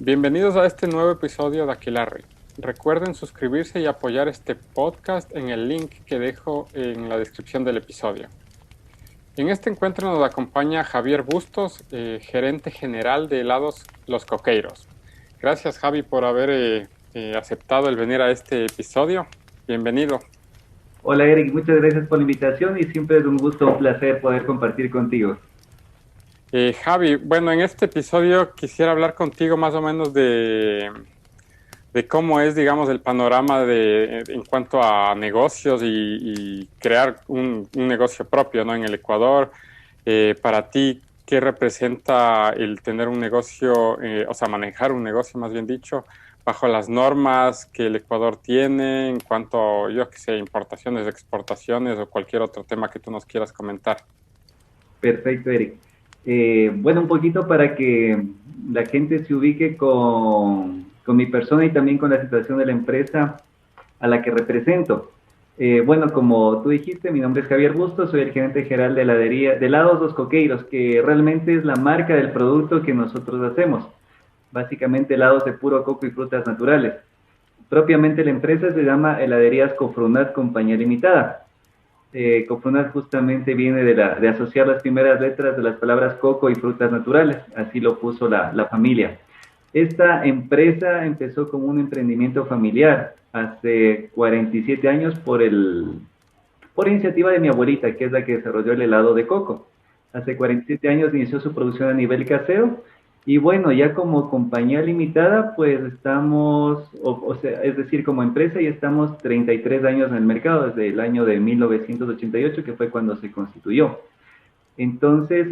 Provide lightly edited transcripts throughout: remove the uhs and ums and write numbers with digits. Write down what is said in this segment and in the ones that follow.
Bienvenidos a este nuevo episodio de Aquilarre. Recuerden suscribirse y apoyar este podcast en el link que dejo en la descripción del episodio. En este encuentro nos acompaña Javier Bustos, gerente general de helados Los Coqueiros. Gracias, Javi, por haber aceptado el venir a este episodio. Bienvenido. Hola Eric, muchas gracias por la invitación y siempre es un gusto, un placer poder compartir contigo. Javi, bueno, en este episodio quisiera hablar contigo más o menos de cómo es, digamos, el panorama en cuanto a negocios y crear un negocio propio, ¿no? En el Ecuador. Para ti, ¿qué representa el tener un negocio, o sea, manejar un negocio, más bien dicho, bajo las normas que el Ecuador tiene en cuanto, yo qué sé, importaciones, exportaciones o cualquier otro tema que tú nos quieras comentar? Perfecto, Eric. Bueno, un poquito para que la gente se ubique con mi persona y también con la situación de la empresa a la que represento. Bueno, como tú dijiste, mi nombre es Javier Bustos, soy el gerente general de heladería de helados Los Coqueiros, que realmente es la marca del producto que nosotros hacemos. Básicamente helados de puro coco y frutas naturales. Propiamente la empresa se llama Heladerías Cofrunat Compañía Limitada. Cofrunat justamente viene de asociar las primeras letras de las palabras coco y frutas naturales, así lo puso la familia. Esta empresa empezó como un emprendimiento familiar hace 47 años por iniciativa de mi abuelita, que es la que desarrolló el helado de coco. Hace 47 años inició su producción a nivel casero y bueno, ya como compañía limitada, pues estamos, o sea, es decir, como empresa ya estamos 33 años en el mercado, desde el año de 1988, que fue cuando se constituyó. Entonces,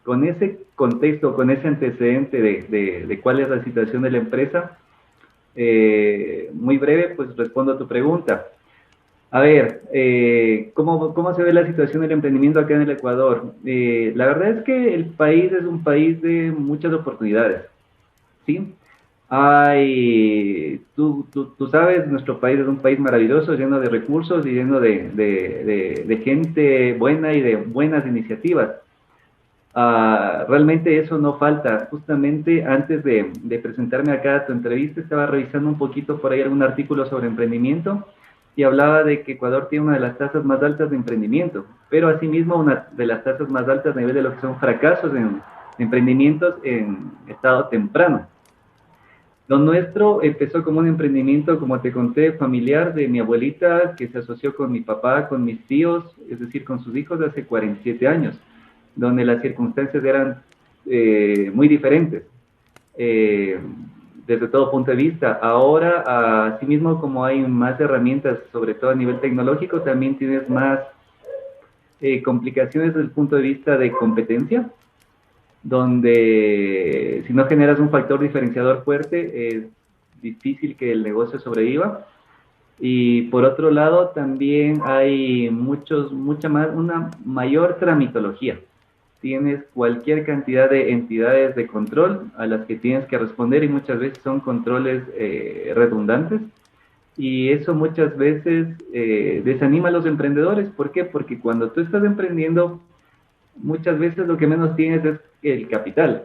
con ese contexto, con ese antecedente de cuál es la situación de la empresa, muy breve, pues respondo a tu pregunta. A ver, ¿cómo se ve la situación del emprendimiento acá en el Ecuador? La verdad es que el país es un país de muchas oportunidades, ¿sí? Tú sabes, nuestro país es un país maravilloso, lleno de recursos y lleno de gente buena y de buenas iniciativas. Realmente eso no falta. Justamente antes de presentarme acá a tu entrevista, estaba revisando un poquito por ahí algún artículo sobre emprendimiento y hablaba de que Ecuador tiene una de las tasas más altas de emprendimiento, pero asimismo una de las tasas más altas a nivel de lo que son fracasos en emprendimientos en estado temprano. Lo nuestro empezó como un emprendimiento, como te conté, familiar de mi abuelita, que se asoció con mi papá, con mis tíos, es decir, con sus hijos de hace 47 años, donde las circunstancias eran muy diferentes eh, desde todo punto de vista. Ahora, asimismo, como hay más herramientas, sobre todo a nivel tecnológico, también tienes más complicaciones desde el punto de vista de competencia, donde si no generas un factor diferenciador fuerte, es difícil que el negocio sobreviva. Y por otro lado, también hay una mayor tramitología. Tienes cualquier cantidad de entidades de control a las que tienes que responder y muchas veces son controles redundantes. Y eso muchas veces desanima a los emprendedores. ¿Por qué? Porque cuando tú estás emprendiendo, muchas veces lo que menos tienes es el capital.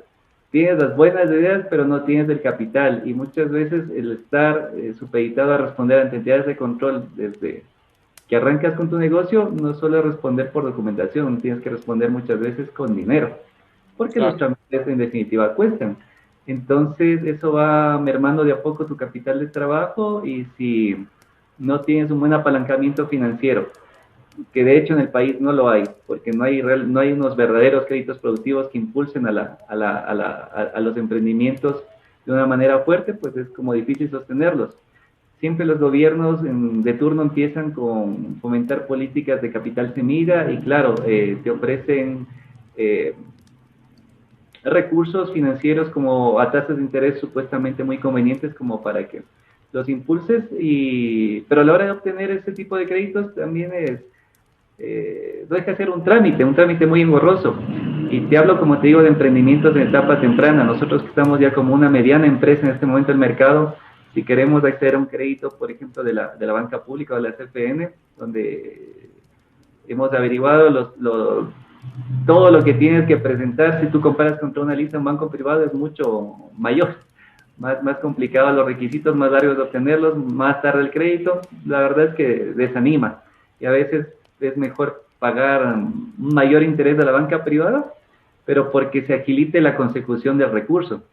Tienes las buenas ideas, pero no tienes el capital. Y muchas veces el estar supeditado a responder ante entidades de control desde que arrancas con tu negocio, no solo es responder por documentación, tienes que responder muchas veces con dinero, porque los Claro. trámites en definitiva cuestan. Entonces, eso va mermando de a poco tu capital de trabajo y si no tienes un buen apalancamiento financiero, que de hecho en el país no lo hay, porque no hay unos verdaderos créditos productivos que impulsen a los emprendimientos de una manera fuerte, pues es como difícil sostenerlos. Siempre los gobiernos de turno empiezan con fomentar políticas de capital semilla y claro, te ofrecen eh, recursos financieros como a tasas de interés supuestamente muy convenientes como para que los impulses, pero a la hora de obtener ese tipo de créditos también no deja de ser un trámite muy engorroso. Y te hablo, como te digo, de emprendimientos en etapa temprana. Nosotros que estamos ya como una mediana empresa en este momento del mercado, si queremos acceder a un crédito, por ejemplo, de la banca pública o de la CFN, donde hemos averiguado todo lo que tienes que presentar, si tú comparas contra una lista en un banco privado, es mucho mayor. más complicado los requisitos, más largos de obtenerlos, más tarde el crédito, la verdad es que desanima. Y a veces es mejor pagar un mayor interés de la banca privada, pero porque se agilite la consecución del recurso.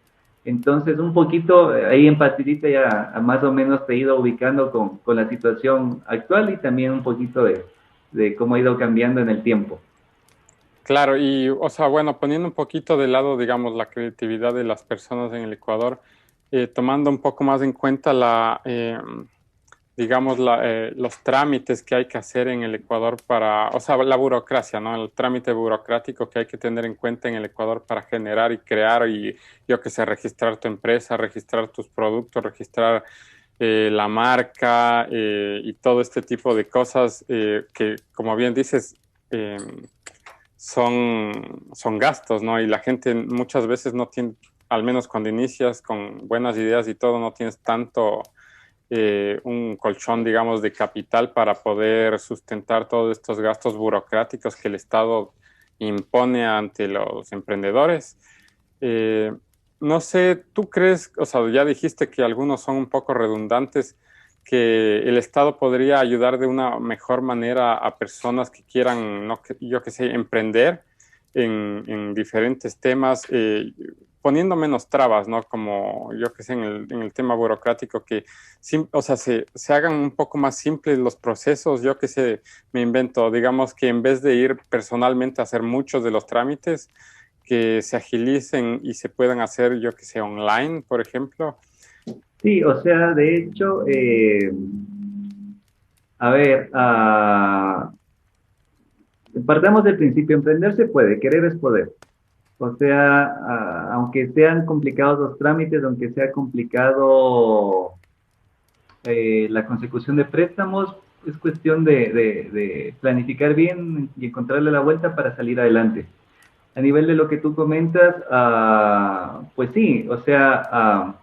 Entonces, un poquito ahí en Pastillita ya más o menos te he ido ubicando con la situación actual y también un poquito de cómo ha ido cambiando en el tiempo. Claro, y, o sea, bueno, poniendo un poquito de lado, digamos, la creatividad de las personas en el Ecuador, tomando un poco más en cuenta digamos, los trámites que hay que hacer en el Ecuador para, o sea, la burocracia, ¿no? El trámite burocrático que hay que tener en cuenta en el Ecuador para generar y crear y, yo qué sé, registrar tu empresa, registrar tus productos, registrar la marca y todo este tipo de cosas que, como bien dices, eh, son gastos, ¿no? Y la gente muchas veces no tiene, al menos cuando inicias con buenas ideas y todo, no tienes tanto un colchón, digamos, de capital para poder sustentar todos estos gastos burocráticos que el Estado impone ante los emprendedores. Eh, no sé, ¿tú crees, o sea, ya dijiste que algunos son un poco redundantes, que el Estado podría ayudar de una mejor manera a personas que quieran, no, yo que sé, emprender en diferentes temas, poniendo menos trabas, ¿no? Como yo que sé, en el tema burocrático, que o sea, se hagan un poco más simples los procesos, yo que sé, me invento, digamos que en vez de ir personalmente a hacer muchos de los trámites, que se agilicen y se puedan hacer, yo que sé, online, por ejemplo. Sí, o sea, de hecho, a ver, partamos del principio, emprender se puede, querer es poder. O sea, aunque sean complicados los trámites, aunque sea complicado la consecución de préstamos, es cuestión de planificar bien y encontrarle la vuelta para salir adelante. A nivel de lo que tú comentas, pues sí, o sea,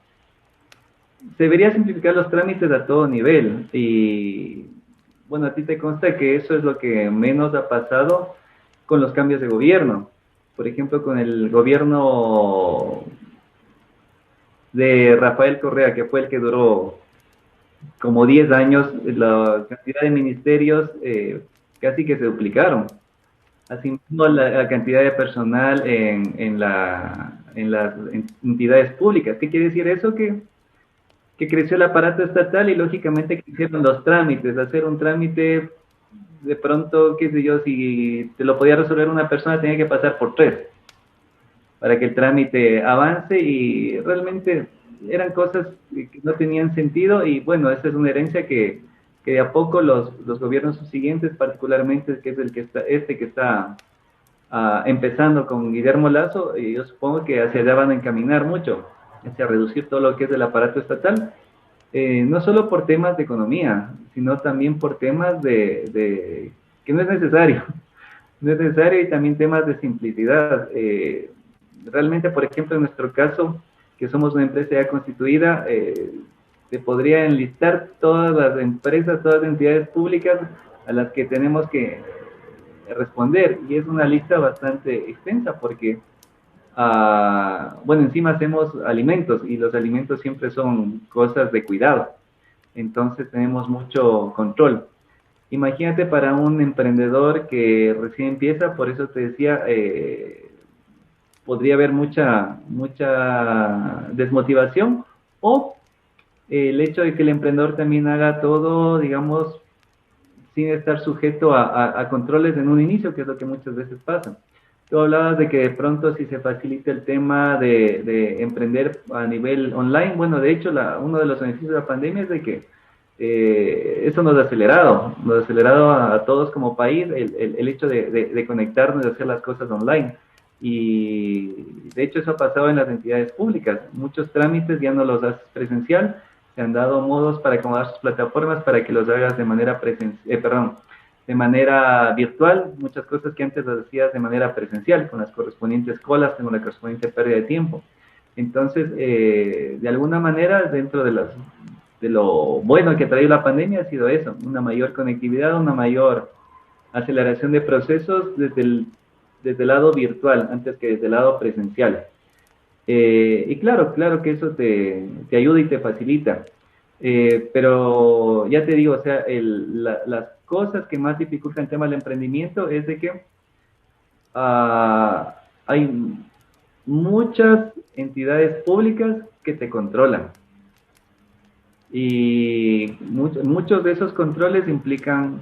se debería simplificar los trámites a todo nivel y bueno, a ti te consta que eso es lo que menos ha pasado con los cambios de gobierno. Por ejemplo, con el gobierno de Rafael Correa, que fue el que duró como 10 años, la cantidad de ministerios casi que se duplicaron. Asimismo, la cantidad de personal en las entidades públicas. ¿Qué quiere decir eso? Que creció el aparato estatal y lógicamente crecieron los trámites. Hacer un trámite, de pronto, qué sé yo, si te lo podía resolver una persona, tenía que pasar por tres para que el trámite avance y realmente eran cosas que no tenían sentido y bueno, esa es una herencia que de a poco los gobiernos subsiguientes, particularmente que es el que está, que está empezando con Guillermo Lazo, yo supongo que hacia allá van a encaminar mucho, hacia reducir todo lo que es el aparato estatal, no solo por temas de economía, sino también por temas que no es necesario, no es necesario y también temas de simplicidad. Realmente, por ejemplo, en nuestro caso, que somos una empresa ya constituida, se podría enlistar todas las empresas, todas las entidades públicas a las que tenemos que responder y es una lista bastante extensa porque bueno, encima hacemos alimentos y los alimentos siempre son cosas de cuidado, entonces tenemos mucho control. Imagínate para un emprendedor que recién empieza, por eso te decía, podría haber mucha desmotivación o el hecho de que el emprendedor también haga todo, digamos, sin estar sujeto a controles en un inicio, que es lo que muchas veces pasa. Tú hablabas de que de pronto si se facilita el tema de emprender a nivel online, bueno, de hecho uno de los beneficios de la pandemia es de que eso nos ha acelerado a todos como país el hecho de conectarnos y hacer las cosas online. Y de hecho eso ha pasado en las entidades públicas. Muchos trámites ya no los haces presencial, se han dado modos para acomodar sus plataformas para que los hagas de manera de manera virtual, muchas cosas que antes las hacías de manera presencial, con las correspondientes colas, con la correspondiente pérdida de tiempo. Entonces, de alguna manera, dentro de lo bueno que ha traído la pandemia ha sido eso, una mayor conectividad, una mayor aceleración de procesos desde el lado virtual antes que desde el lado presencial. Y claro, claro que eso te ayuda y te facilita. Pero ya te digo, o sea, las cosas que más dificultan el tema del emprendimiento es de que hay muchas entidades públicas que te controlan. Y muchos de esos controles implican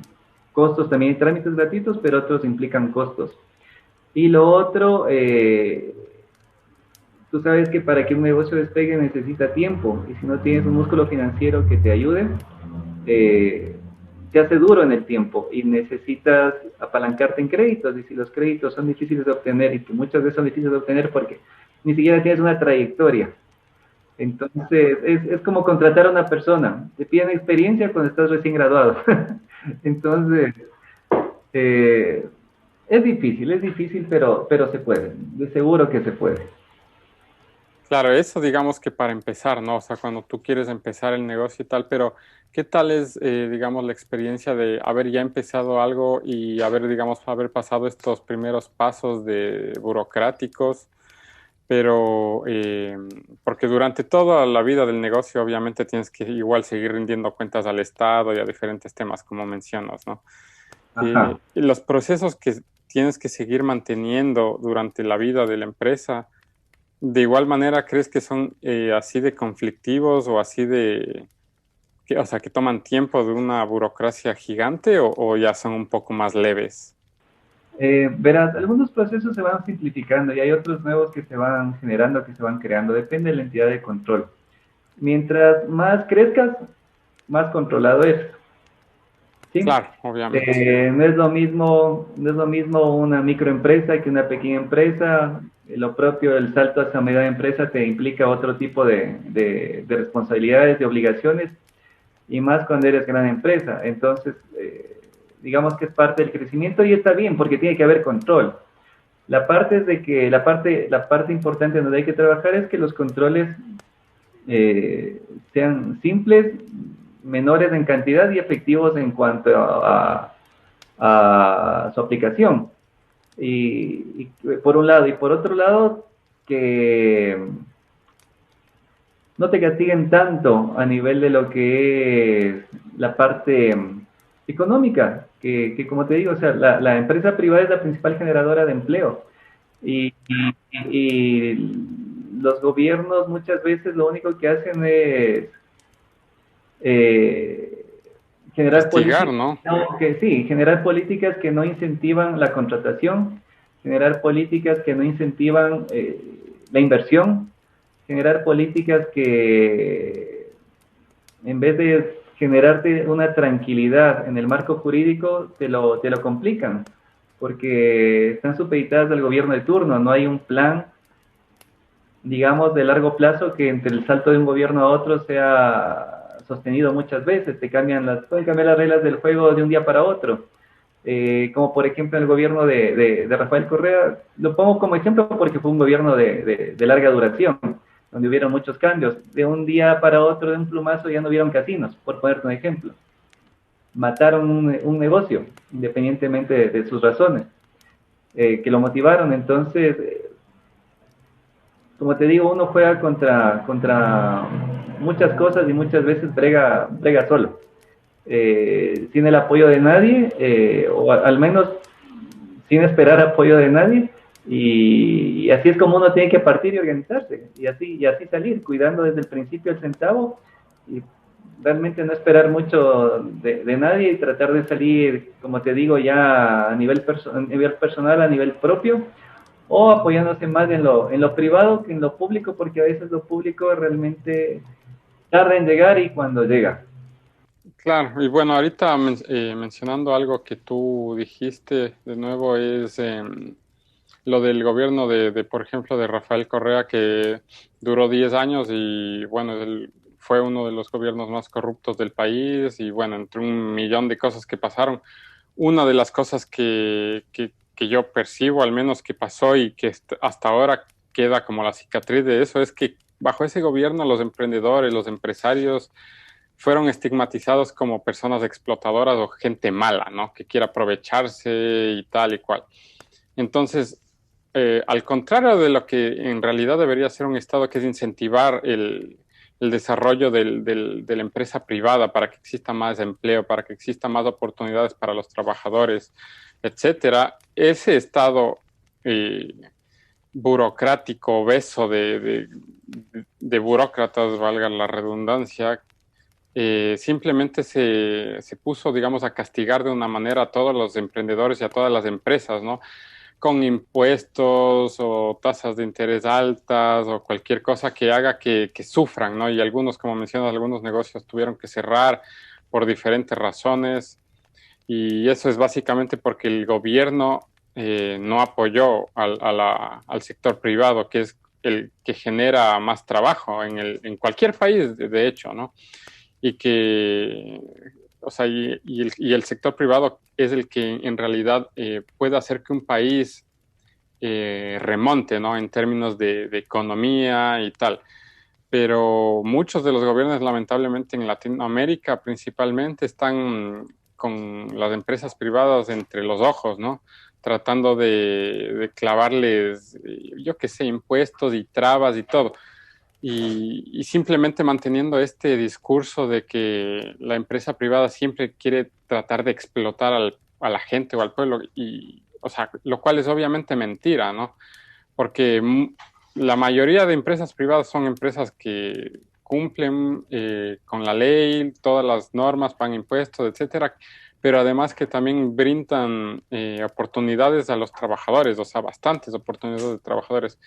costos, también hay trámites gratuitos, pero otros implican costos. Y lo otro, tú sabes que para que un negocio despegue necesita tiempo, y si no tienes un músculo financiero que te ayude, eh, se hace duro en el tiempo y necesitas apalancarte en créditos, y si los créditos son difíciles de obtener, y que muchas veces son difíciles de obtener porque ni siquiera tienes una trayectoria, entonces es como contratar a una persona, te piden experiencia cuando estás recién graduado. Entonces, eh, es difícil, pero se puede, de seguro que se puede. Claro, eso digamos que para empezar, ¿no? O sea, cuando tú quieres empezar el negocio y tal, pero ¿qué tal es, digamos, la experiencia de haber ya empezado algo y haber, digamos, haber pasado estos primeros pasos de burocráticos? Pero, porque durante toda la vida del negocio, obviamente tienes que igual seguir rindiendo cuentas al Estado y a diferentes temas, como mencionas, ¿no? Ajá. Y los procesos que tienes que seguir manteniendo durante la vida de la empresa, de igual manera, ¿crees que son así de conflictivos o así de, o sea, que toman tiempo de una burocracia gigante o ya son un poco más leves? Verás, algunos procesos se van simplificando y hay otros nuevos que se van generando, que se van creando, depende de la entidad de control. Mientras más crezcas, más controlado es, ¿sí? Claro, obviamente. No es lo mismo una microempresa que una pequeña empresa. Lo propio, el salto hacia media empresa te implica otro tipo de responsabilidades, de obligaciones, y más cuando eres gran empresa. Entonces, digamos que es parte del crecimiento y está bien porque tiene que haber control. La parte es de que la parte importante donde hay que trabajar es que los controles sean simples, menores en cantidad y efectivos en cuanto a su aplicación. Y por un lado, y por otro lado, que no te castiguen tanto a nivel de lo que es la parte económica, que como te digo, o sea, la empresa privada es la principal generadora de empleo. Y los gobiernos muchas veces lo único que hacen es eh, generar Castigar, políticas, ¿no? no, que sí, generar políticas que no incentivan la contratación, generar políticas que no incentivan la inversión, generar políticas que en vez de generarte una tranquilidad en el marco jurídico, te lo complican, porque están supeditadas al gobierno de turno, no hay un plan, digamos, de largo plazo que entre el salto de un gobierno a otro sea sostenido muchas veces, pueden cambiar las reglas del juego de un día para otro. Como por ejemplo el gobierno de Rafael Correa, lo pongo como ejemplo porque fue un gobierno de larga duración, donde hubieron muchos cambios. De un día para otro, de un plumazo, ya no hubieron casinos, por ponerte un ejemplo. Mataron un negocio, independientemente de sus razones, que lo motivaron. Entonces, como te digo, uno juega contra muchas cosas y muchas veces brega solo. Sin el apoyo de nadie, o al menos sin esperar apoyo de nadie, y así es como uno tiene que partir y organizarse, y así salir, cuidando desde el principio el centavo, y realmente no esperar mucho de nadie y tratar de salir, como te digo, ya a nivel personal, a nivel propio, o apoyándose más en lo privado que en lo público, porque a veces lo público realmente tarda en llegar y cuando llega. Claro, y bueno, ahorita mencionando algo que tú dijiste de nuevo es lo del gobierno por ejemplo, de Rafael Correa, que duró 10 años y bueno, él fue uno de los gobiernos más corruptos del país y bueno, entre un millón de cosas que pasaron, una de las cosas que yo percibo al menos que pasó y que hasta ahora queda como la cicatriz de eso es que bajo ese gobierno los emprendedores, los empresarios fueron estigmatizados como personas explotadoras o gente mala, ¿no? Que quiere aprovecharse y tal y cual. Entonces, al contrario de lo que en realidad debería ser un Estado, que es incentivar el desarrollo de la empresa privada para que exista más empleo, para que exista más oportunidades para los trabajadores, etcétera, ese Estado eh, burocrático, obeso de burócratas, valga la redundancia, simplemente se puso, digamos, a castigar de una manera a todos los emprendedores y a todas las empresas, ¿no? Con impuestos o tasas de interés altas o cualquier cosa que haga que sufran, ¿no? Y algunos, como mencionas, algunos negocios tuvieron que cerrar por diferentes razones, y eso es básicamente porque el gobierno no apoyó al sector privado, que es el que genera más trabajo en cualquier país, de hecho, ¿no? Y que, o sea, y el sector privado es el que en realidad puede hacer que un país remonte, ¿no? En términos de economía y tal. Pero muchos de los gobiernos, lamentablemente, en Latinoamérica principalmente, están con las empresas privadas entre los ojos, ¿no? Tratando de clavarles, yo qué sé, impuestos y trabas y todo. Y simplemente manteniendo este discurso de que la empresa privada siempre quiere tratar de explotar a la gente o al pueblo, y, o sea, lo cual es obviamente mentira, ¿no? Porque la mayoría de empresas privadas son empresas que cumplen con la ley, todas las normas, pagan impuestos, etcétera, pero además que también brindan oportunidades a los trabajadores, o sea, bastantes oportunidades de trabajadores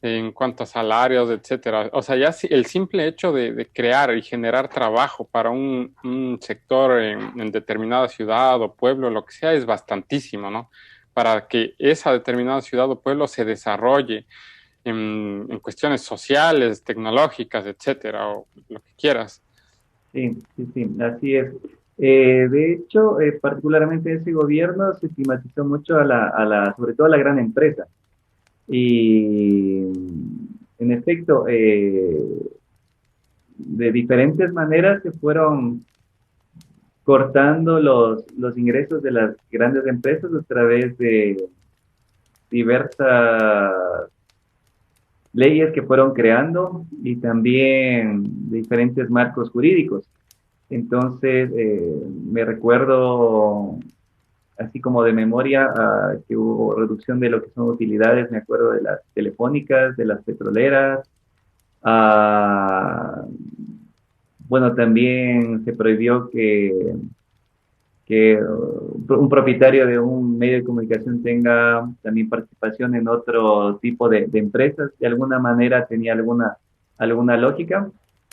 en cuanto a salarios, etcétera. O sea, ya el simple hecho de crear y generar trabajo para un sector en determinada ciudad o pueblo, lo que sea, es bastantísimo, ¿no? Para que esa determinada ciudad o pueblo se desarrolle en cuestiones sociales, tecnológicas, etcétera, o lo que quieras. Sí, sí, sí, así es. De hecho, particularmente ese gobierno se estigmatizó mucho sobre todo a la gran empresa. Y en efecto, de diferentes maneras se fueron cortando los ingresos de las grandes empresas a través de diversas leyes que fueron creando y también diferentes marcos jurídicos. Entonces, me recuerdo, así como de memoria, que hubo reducción de lo que son utilidades, me acuerdo de las telefónicas, de las petroleras. ah, bueno, también se prohibió que un propietario de un medio de comunicación tenga también participación en otro tipo de empresas. De alguna manera tenía alguna lógica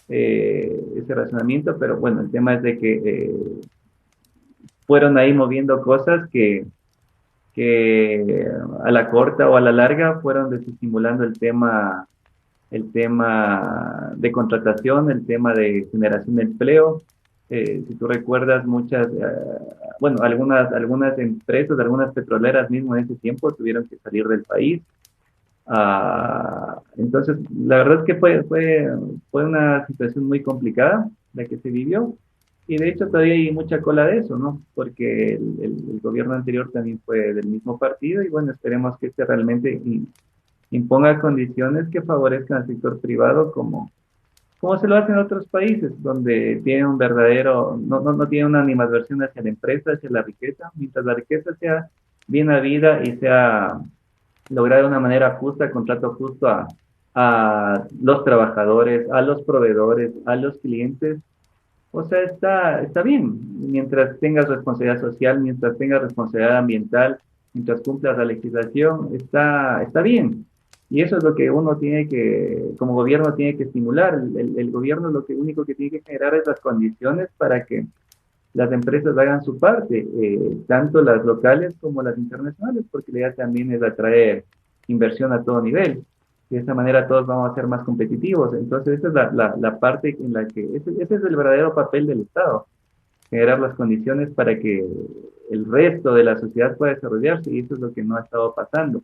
ese razonamiento, pero bueno, el tema es de que fueron ahí moviendo cosas que a la corta o a la larga fueron desestimulando el tema de contratación, el tema de generación de empleo. Si tú recuerdas, bueno, algunas empresas, algunas petroleras mismo en ese tiempo tuvieron que salir del país. Entonces, la verdad es que fue una situación muy complicada la que se vivió. Y de hecho todavía hay mucha cola de eso, ¿no? Porque el gobierno anterior también fue del mismo partido y bueno, esperemos que este realmente imponga condiciones que favorezcan al sector privado como se lo hacen en otros países, donde tiene un verdadero, no tiene una animadversión hacia la empresa, hacia la riqueza, mientras la riqueza sea bien habida y sea lograda de una manera justa, contrato justo a los trabajadores, a los proveedores, a los clientes. O sea, está bien, mientras tengas responsabilidad social, mientras tengas responsabilidad ambiental, mientras cumplas la legislación, está bien. Y eso es lo que uno como gobierno tiene que estimular. El gobierno lo único que tiene que generar es las condiciones para que las empresas hagan su parte, tanto las locales como las internacionales, porque la idea también es atraer inversión a todo nivel. De esa manera todos vamos a ser más competitivos. Entonces, esa es la parte en la que, ese es el verdadero papel del Estado, generar las condiciones para que el resto de la sociedad pueda desarrollarse, y eso es lo que no ha estado pasando.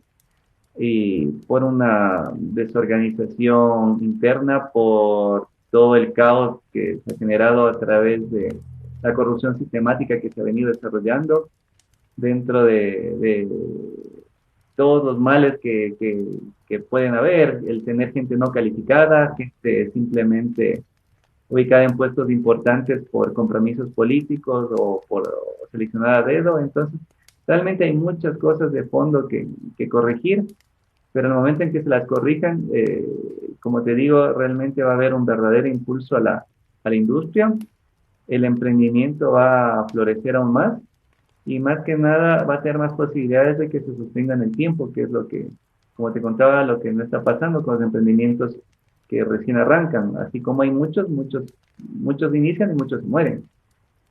Y por una desorganización interna, por todo el caos que se ha generado a través de la corrupción sistemática que se ha venido desarrollando dentro todos los males que pueden haber, el tener gente no calificada, gente simplemente ubicada en puestos importantes por compromisos políticos o por seleccionada a dedo. Entonces, realmente hay muchas cosas de fondo que corregir, pero en el momento en que se las corrijan, como te digo, realmente va a haber un verdadero impulso a la industria, el emprendimiento va a florecer aún más y más que nada va a tener más posibilidades de que se sostenga en el tiempo, que es lo que, como te contaba, lo que no está pasando con los emprendimientos que recién arrancan. Así como hay muchos inician y muchos mueren.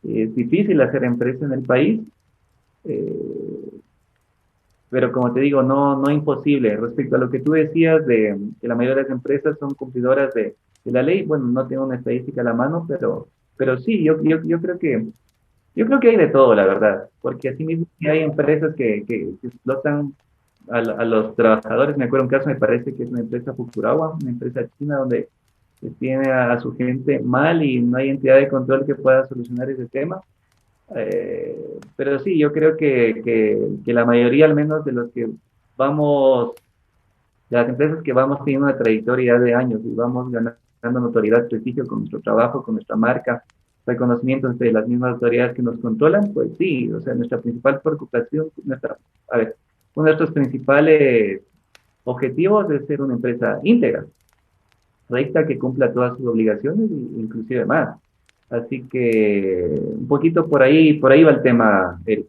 Es difícil hacer empresa en el país, eh, pero como te digo, no imposible. Respecto a lo que tú decías de que la mayoría de las empresas son cumplidoras de la ley, bueno, no tengo una estadística a la mano, pero sí, yo creo que hay de todo, la verdad, porque así mismo que hay empresas que explotan a los trabajadores. Me acuerdo un caso, me parece que es una empresa Fukuroka, una empresa china donde tiene a su gente mal y no hay entidad de control que pueda solucionar ese tema. Pero sí, yo creo que la mayoría, al menos de los que vamos, de las empresas que vamos teniendo una trayectoria de años y vamos ganando notoriedad, prestigio con nuestro trabajo, con nuestra marca, reconocimiento entre las mismas autoridades que nos controlan, pues sí, o sea, nuestra principal preocupación, a ver, uno de nuestros principales objetivos es ser una empresa íntegra, recta, que cumpla todas sus obligaciones e inclusive más. Así que un poquito por ahí va el tema, Eric.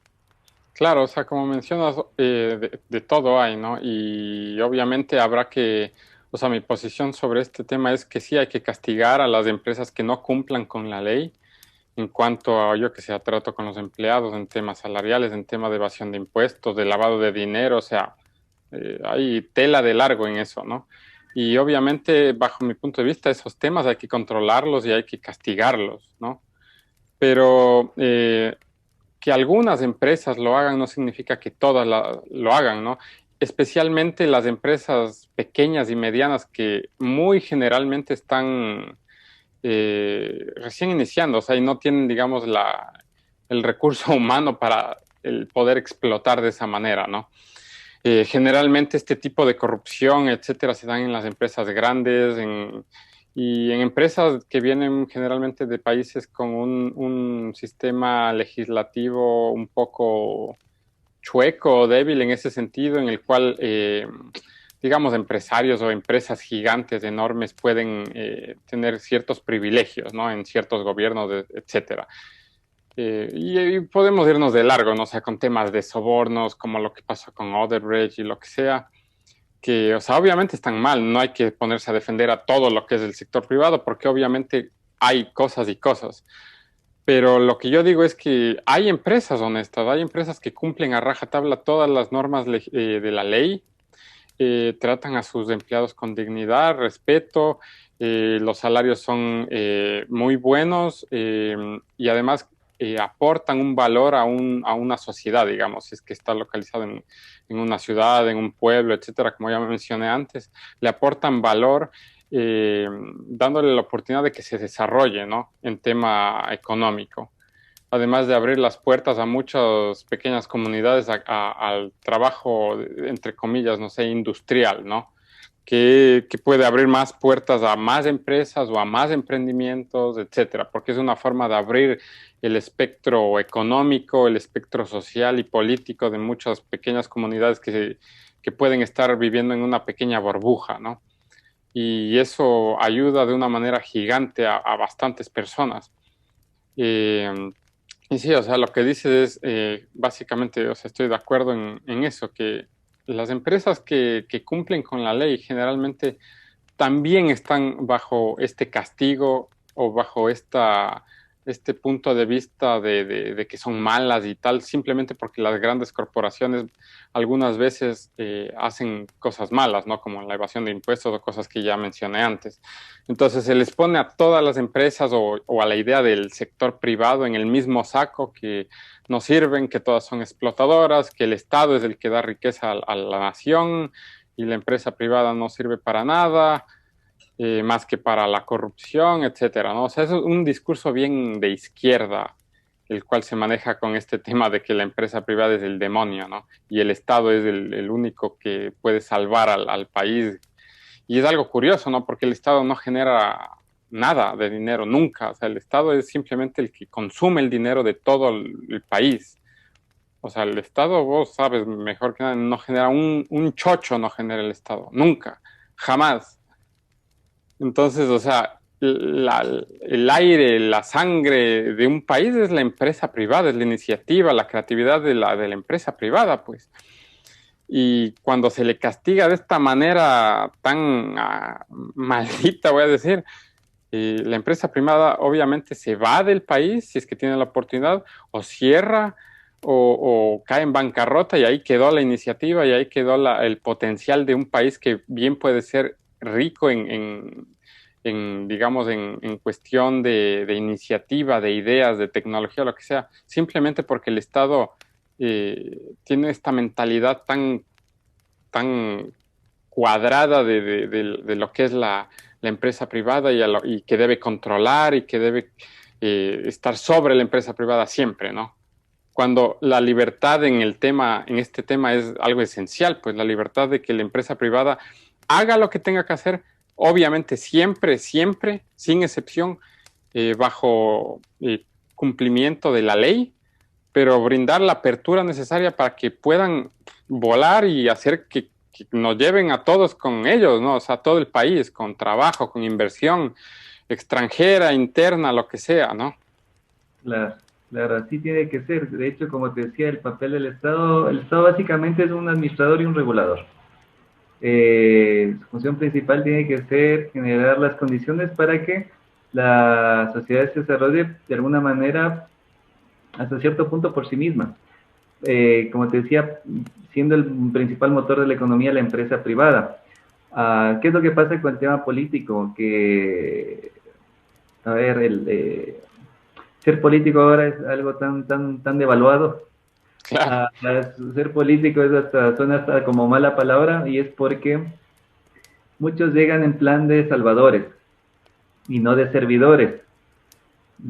Claro, o sea, como mencionas, de todo hay, ¿no? Y obviamente habrá que, o sea, mi posición sobre este tema es que sí hay que castigar a las empresas que no cumplan con la ley en cuanto a, yo que sé, a trato con los empleados, en temas salariales, en temas de evasión de impuestos, de lavado de dinero, o sea, hay tela de largo en eso, ¿no? Y obviamente, bajo mi punto de vista, esos temas hay que controlarlos y hay que castigarlos, ¿no? Pero que algunas empresas lo hagan no significa que todas lo hagan, ¿no? Especialmente las empresas pequeñas y medianas que muy generalmente están recién iniciando, o sea, y no tienen, digamos, el recurso humano para el poder explotar de esa manera, ¿no? Generalmente este tipo de corrupción, etcétera, se dan en las empresas grandes y en empresas que vienen generalmente de países con un sistema legislativo un poco chueco o débil en ese sentido, en el cual, digamos, empresarios o empresas gigantes enormes pueden tener ciertos privilegios, ¿no? En ciertos gobiernos, etcétera. Y podemos irnos de largo, ¿no? O sea, con temas de sobornos, como lo que pasó con Odebrecht y lo que sea, que, o sea, obviamente están mal, no hay que ponerse a defender a todo lo que es el sector privado, porque obviamente hay cosas y cosas. Pero lo que yo digo es que hay empresas honestas, hay empresas que cumplen a rajatabla todas las normas de la ley, tratan a sus empleados con dignidad, respeto, los salarios son muy buenos y además aportan un valor a una sociedad, digamos, si es que está localizado en una ciudad, en un pueblo, etcétera, como ya mencioné antes, le aportan valor dándole la oportunidad de que se desarrolle, ¿no? En tema económico, además de abrir las puertas a muchas pequeñas comunidades al trabajo, entre comillas, no sé, industrial, ¿no? Que puede abrir más puertas a más empresas o a más emprendimientos, etcétera, porque es una forma de abrir el espectro económico, el espectro social y político de muchas pequeñas comunidades que pueden estar viviendo en una pequeña burbuja, ¿no? Y eso ayuda de una manera gigante a bastantes personas. Eh, y sí, o sea, lo que dices es básicamente, o sea, estoy de acuerdo en eso, que las empresas que cumplen con la ley generalmente también están bajo este castigo o bajo este punto de vista de que son malas y tal, simplemente porque las grandes corporaciones algunas veces hacen cosas malas, ¿no? Como la evasión de impuestos o cosas que ya mencioné antes. Entonces se les pone a todas las empresas o a la idea del sector privado en el mismo saco, que no sirven, que todas son explotadoras, que el Estado es el que da riqueza a la nación y la empresa privada no sirve para nada, más que para la corrupción, etcétera, ¿no? O sea, es un discurso bien de izquierda el cual se maneja con este tema de que la empresa privada es el demonio, ¿no? Y el Estado es el único que puede salvar al país. Y es algo curioso, ¿no? Porque el Estado no genera nada de dinero, nunca. O sea, el Estado es simplemente el que consume el dinero de todo el país. O sea, el Estado, vos sabes mejor que nada, no genera un chocho, no genera el Estado, nunca, jamás. Entonces, o sea, el aire, la sangre de un país es la empresa privada, es la iniciativa, la creatividad de la empresa privada, pues. Y cuando se le castiga de esta manera tan maldita, voy a decir, la empresa privada obviamente se va del país si es que tiene la oportunidad, o cierra, o cae en bancarrota, y ahí quedó la iniciativa, y ahí quedó el potencial de un país que bien puede ser rico digamos, en cuestión de iniciativa, de ideas, de tecnología, lo que sea, simplemente porque el Estado tiene esta mentalidad tan cuadrada de lo que es la empresa privada, y que debe controlar, y que debe estar sobre la empresa privada siempre, ¿no? Cuando la libertad en este tema es algo esencial, pues la libertad de que la empresa privada haga lo que tenga que hacer, obviamente siempre, siempre, sin excepción, bajo cumplimiento de la ley, pero brindar la apertura necesaria para que puedan volar y hacer que nos lleven a todos con ellos, ¿no? O sea, todo el país, con trabajo, con inversión extranjera, interna, lo que sea, ¿no? Claro, claro, así tiene que ser. De hecho, como te decía, el papel del Estado, el Estado básicamente es un administrador y un regulador. Su función principal tiene que ser generar las condiciones para que la sociedad se desarrolle de alguna manera hasta cierto punto por sí misma. Como te decía, siendo el principal motor de la economía la empresa privada. ¿Qué es lo que pasa con el tema político? Que, a ver, ser político ahora es algo tan devaluado. Claro, Ser político suena hasta como mala palabra, y es porque muchos llegan en plan de salvadores y no de servidores.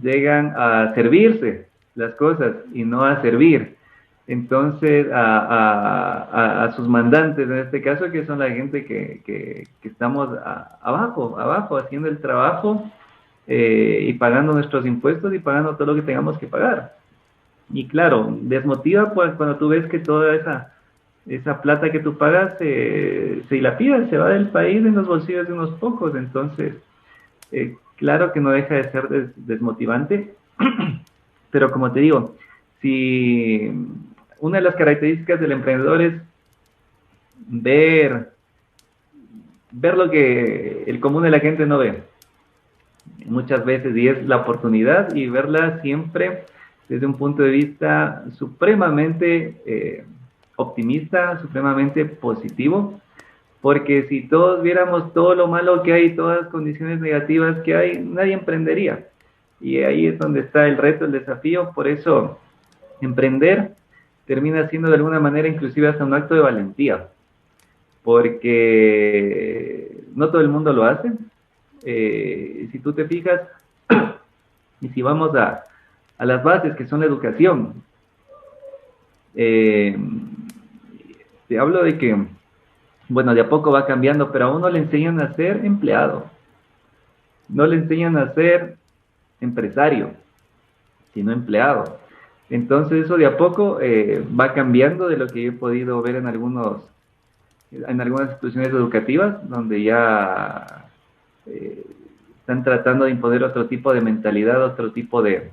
Llegan a servirse las cosas y no a servir. Entonces, a sus mandantes, en este caso, que son la gente que estamos abajo, haciendo el trabajo, y pagando nuestros impuestos y pagando todo lo que tengamos que pagar. Y claro, desmotiva pues, cuando tú ves que toda esa plata que tú pagas se dilapida, se va del país en los bolsillos de unos pocos. Entonces, claro que no deja de ser desmotivante, pero como te digo, si una de las características del emprendedor es ver, ver lo que el común de la gente no ve muchas veces, y es la oportunidad, y verla siempre desde un punto de vista supremamente optimista, supremamente positivo, porque si todos viéramos todo lo malo que hay, todas las condiciones negativas que hay, nadie emprendería. Y ahí es donde está el reto, el desafío. Por eso emprender termina siendo de alguna manera inclusive hasta un acto de valentía, porque no todo el mundo lo hace. Si tú te fijas, y si vamos a las bases que son la educación, te hablo de que, bueno, de a poco va cambiando, pero a uno le enseñan a ser empleado, no le enseñan a ser empresario, sino empleado. Entonces eso de a poco va cambiando, de lo que he podido ver en algunas instituciones educativas, donde ya están tratando de imponer otro tipo de mentalidad, otro tipo de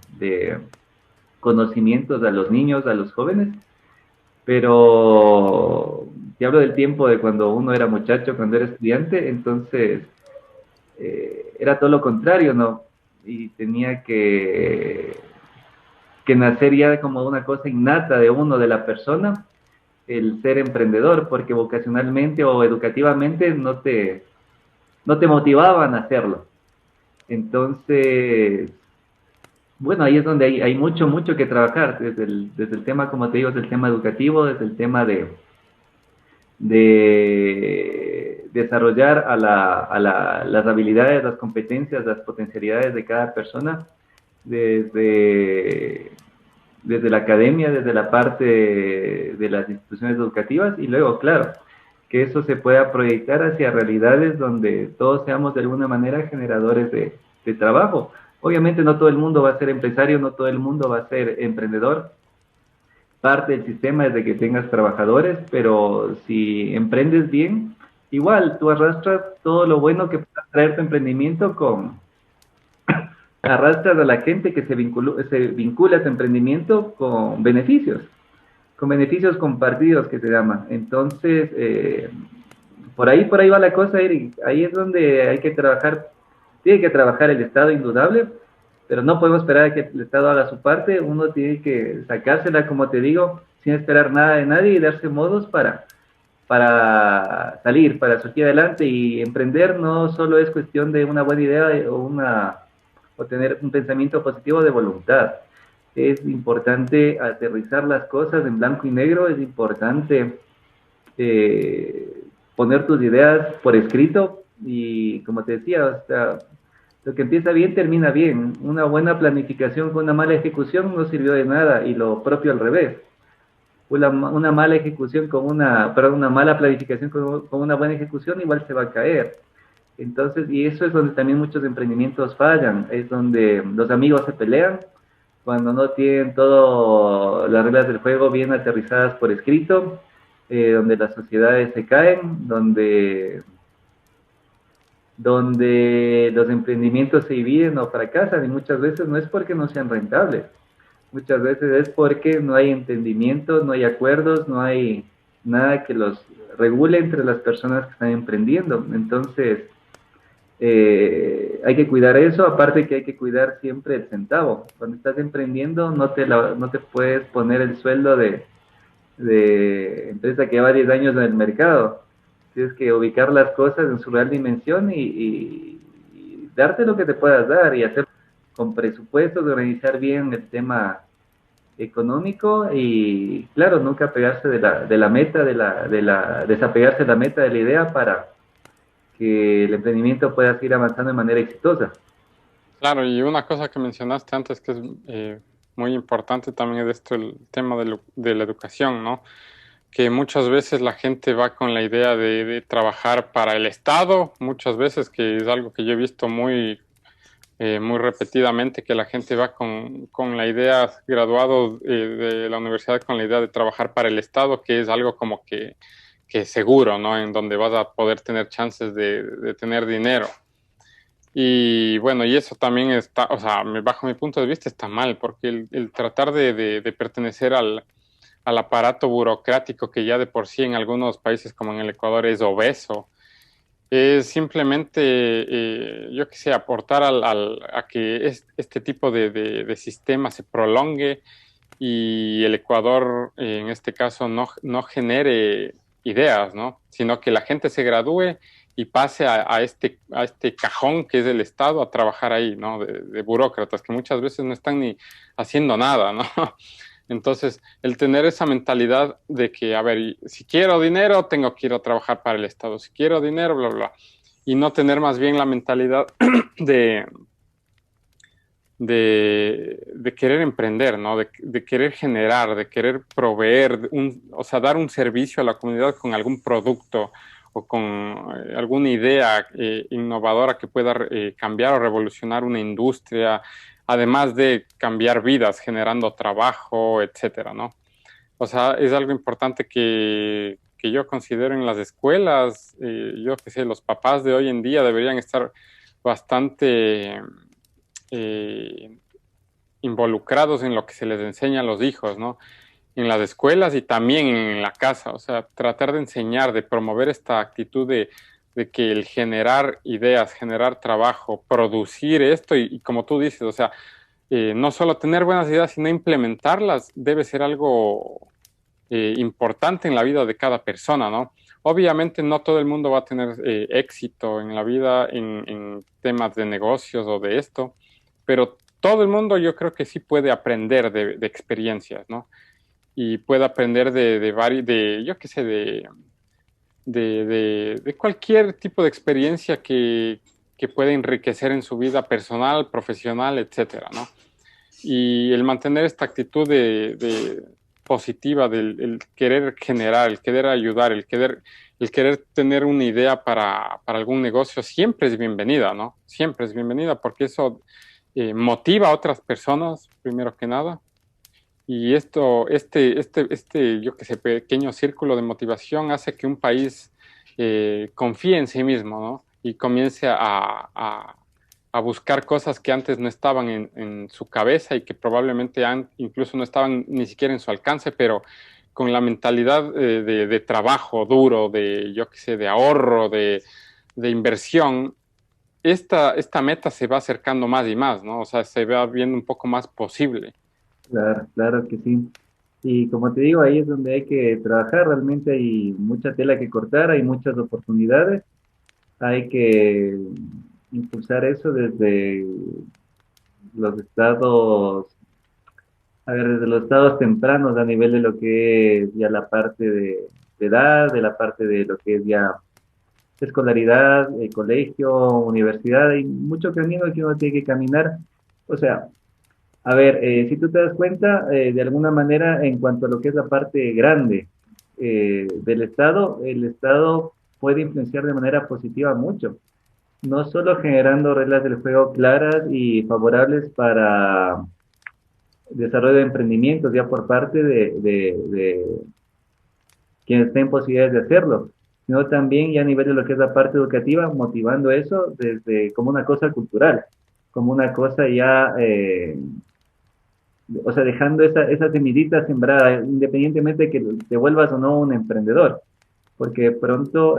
conocimientos a los niños, a los jóvenes. Pero te hablo del tiempo de cuando uno era muchacho, cuando era estudiante. Entonces era todo lo contrario, ¿no? Y tenía que nacer ya como una cosa innata de uno, de la persona, el ser emprendedor, porque vocacionalmente o educativamente no te motivaban a hacerlo. Entonces, bueno, ahí es donde hay mucho que trabajar, desde el tema, como te digo, desde el tema educativo, desde el tema de desarrollar las habilidades, las competencias, las potencialidades de cada persona, desde desde la academia, desde la parte de las instituciones educativas y luego, claro, que eso se pueda proyectar hacia realidades donde todos seamos de alguna manera generadores de trabajo. Obviamente no todo el mundo va a ser empresario, no todo el mundo va a ser emprendedor. Parte del sistema es de que tengas trabajadores, pero si emprendes bien, igual tú arrastras todo lo bueno que pueda traer tu emprendimiento arrastras a la gente que se vincula a tu emprendimiento con beneficios compartidos que se llama. Entonces, por ahí va la cosa, Eric. Ahí es donde hay que trabajar, tiene que trabajar el Estado indudable, pero no podemos esperar a que el Estado haga su parte. Uno tiene que sacársela, como te digo, sin esperar nada de nadie y darse modos para salir, para surgir adelante. Y emprender no solo es cuestión de una buena idea o tener un pensamiento positivo de voluntad. Es importante aterrizar las cosas en blanco y negro, es importante poner tus ideas por escrito y como te decía, o sea, lo que empieza bien termina bien. Una buena planificación con una mala ejecución no sirvió de nada y lo propio al revés. Una mala ejecución perdón, una mala planificación con una buena ejecución igual se va a caer. Entonces, y eso es donde también muchos emprendimientos fallan, es donde los amigos se pelean, cuando no tienen todas las reglas del juego bien aterrizadas por escrito, donde las sociedades se caen, donde los emprendimientos se dividen o fracasan y muchas veces no es porque no sean rentables, muchas veces es porque no hay entendimiento, no hay acuerdos, no hay nada que los regule entre las personas que están emprendiendo. Entonces, hay que cuidar eso, aparte que hay que cuidar siempre el centavo. Cuando estás emprendiendo no te puedes poner el sueldo de empresa que lleva 10 años en el mercado. Tienes que ubicar las cosas en su real dimensión y darte lo que te puedas dar y hacer con presupuestos, organizar bien el tema económico y claro, nunca pegarse de la meta, desapegarse de la meta de la idea para que el emprendimiento pueda seguir avanzando de manera exitosa. Claro, y una cosa que mencionaste antes que es muy importante también es esto, el tema de la educación, ¿no? Que muchas veces la gente va con la idea de trabajar para el Estado, muchas veces, que es algo que yo he visto muy repetidamente, que la gente va con la idea, graduado de la universidad, con la idea de trabajar para el Estado, que es algo como que seguro, ¿no? En donde vas a poder tener chances de tener dinero. Y bueno, y eso también está, o sea, bajo mi punto de vista está mal, porque el tratar de pertenecer al aparato burocrático que ya de por sí en algunos países como en el Ecuador es obeso, es simplemente, yo qué sé, aportar a que este tipo de sistema se prolongue y el Ecuador, en este caso, no genere ideas, ¿no? Sino que la gente se gradúe y pase a este cajón que es el Estado a trabajar ahí, ¿no? De burócratas que muchas veces no están ni haciendo nada, ¿no? Entonces, el tener esa mentalidad de que, a ver, si quiero dinero, tengo que ir a trabajar para el Estado, si quiero dinero, bla, bla, bla, y no tener más bien la mentalidad de, de querer emprender, ¿no? De querer generar, de querer proveer, o sea, dar un servicio a la comunidad con algún producto o con alguna idea innovadora que pueda cambiar o revolucionar una industria, además de cambiar vidas, generando trabajo, etcétera, ¿no? O sea, es algo importante que yo considero en las escuelas. Yo qué sé, los papás de hoy en día deberían estar bastante eh, involucrados en lo que se les enseña a los hijos, ¿no? En las escuelas y también en la casa. O sea, tratar de enseñar, de promover esta actitud de que el generar ideas, generar trabajo, producir esto y como tú dices, o sea, no solo tener buenas ideas, sino implementarlas, debe ser algo importante en la vida de cada persona, ¿no? Obviamente no todo el mundo va a tener éxito en la vida en temas de negocios o de esto, pero todo el mundo yo creo que sí puede aprender de experiencias, ¿no? Y puede aprender yo qué sé, de cualquier tipo de experiencia que pueda enriquecer en su vida personal, profesional, etcétera, ¿no? Y el mantener esta actitud de positiva del el querer generar, el querer ayudar, el querer tener una idea para algún negocio, siempre es bienvenida, ¿no? Siempre es bienvenida porque eso motiva a otras personas, primero que nada. Y yo que sé, pequeño círculo de motivación hace que un país confíe en sí mismo, ¿no? Y comience a buscar cosas que antes no estaban en su cabeza y que probablemente incluso no estaban ni siquiera en su alcance, pero con la mentalidad de trabajo duro, de, yo que sé, de ahorro, de inversión, esta meta se va acercando más y más, ¿no? O sea, se va viendo un poco más posible. Claro, claro que sí. Y como te digo, ahí es donde hay que trabajar, realmente hay mucha tela que cortar, hay muchas oportunidades, hay que impulsar eso desde los estados, a ver, desde los estados tempranos a nivel de lo que es ya la parte de edad, de la parte de lo que es ya escolaridad, colegio, universidad, hay mucho camino que uno tiene que caminar. O sea, a ver, si tú te das cuenta, de alguna manera, en cuanto a lo que es la parte grande del Estado, el Estado puede influenciar de manera positiva mucho, no solo generando reglas del juego claras y favorables para desarrollo de emprendimientos ya por parte de quienes tengan posibilidades de hacerlo, sino también ya a nivel de lo que es la parte educativa, motivando eso desde como una cosa cultural, como una cosa ya o sea, dejando esa semillita sembrada, independientemente de que te vuelvas o no un emprendedor. Porque pronto,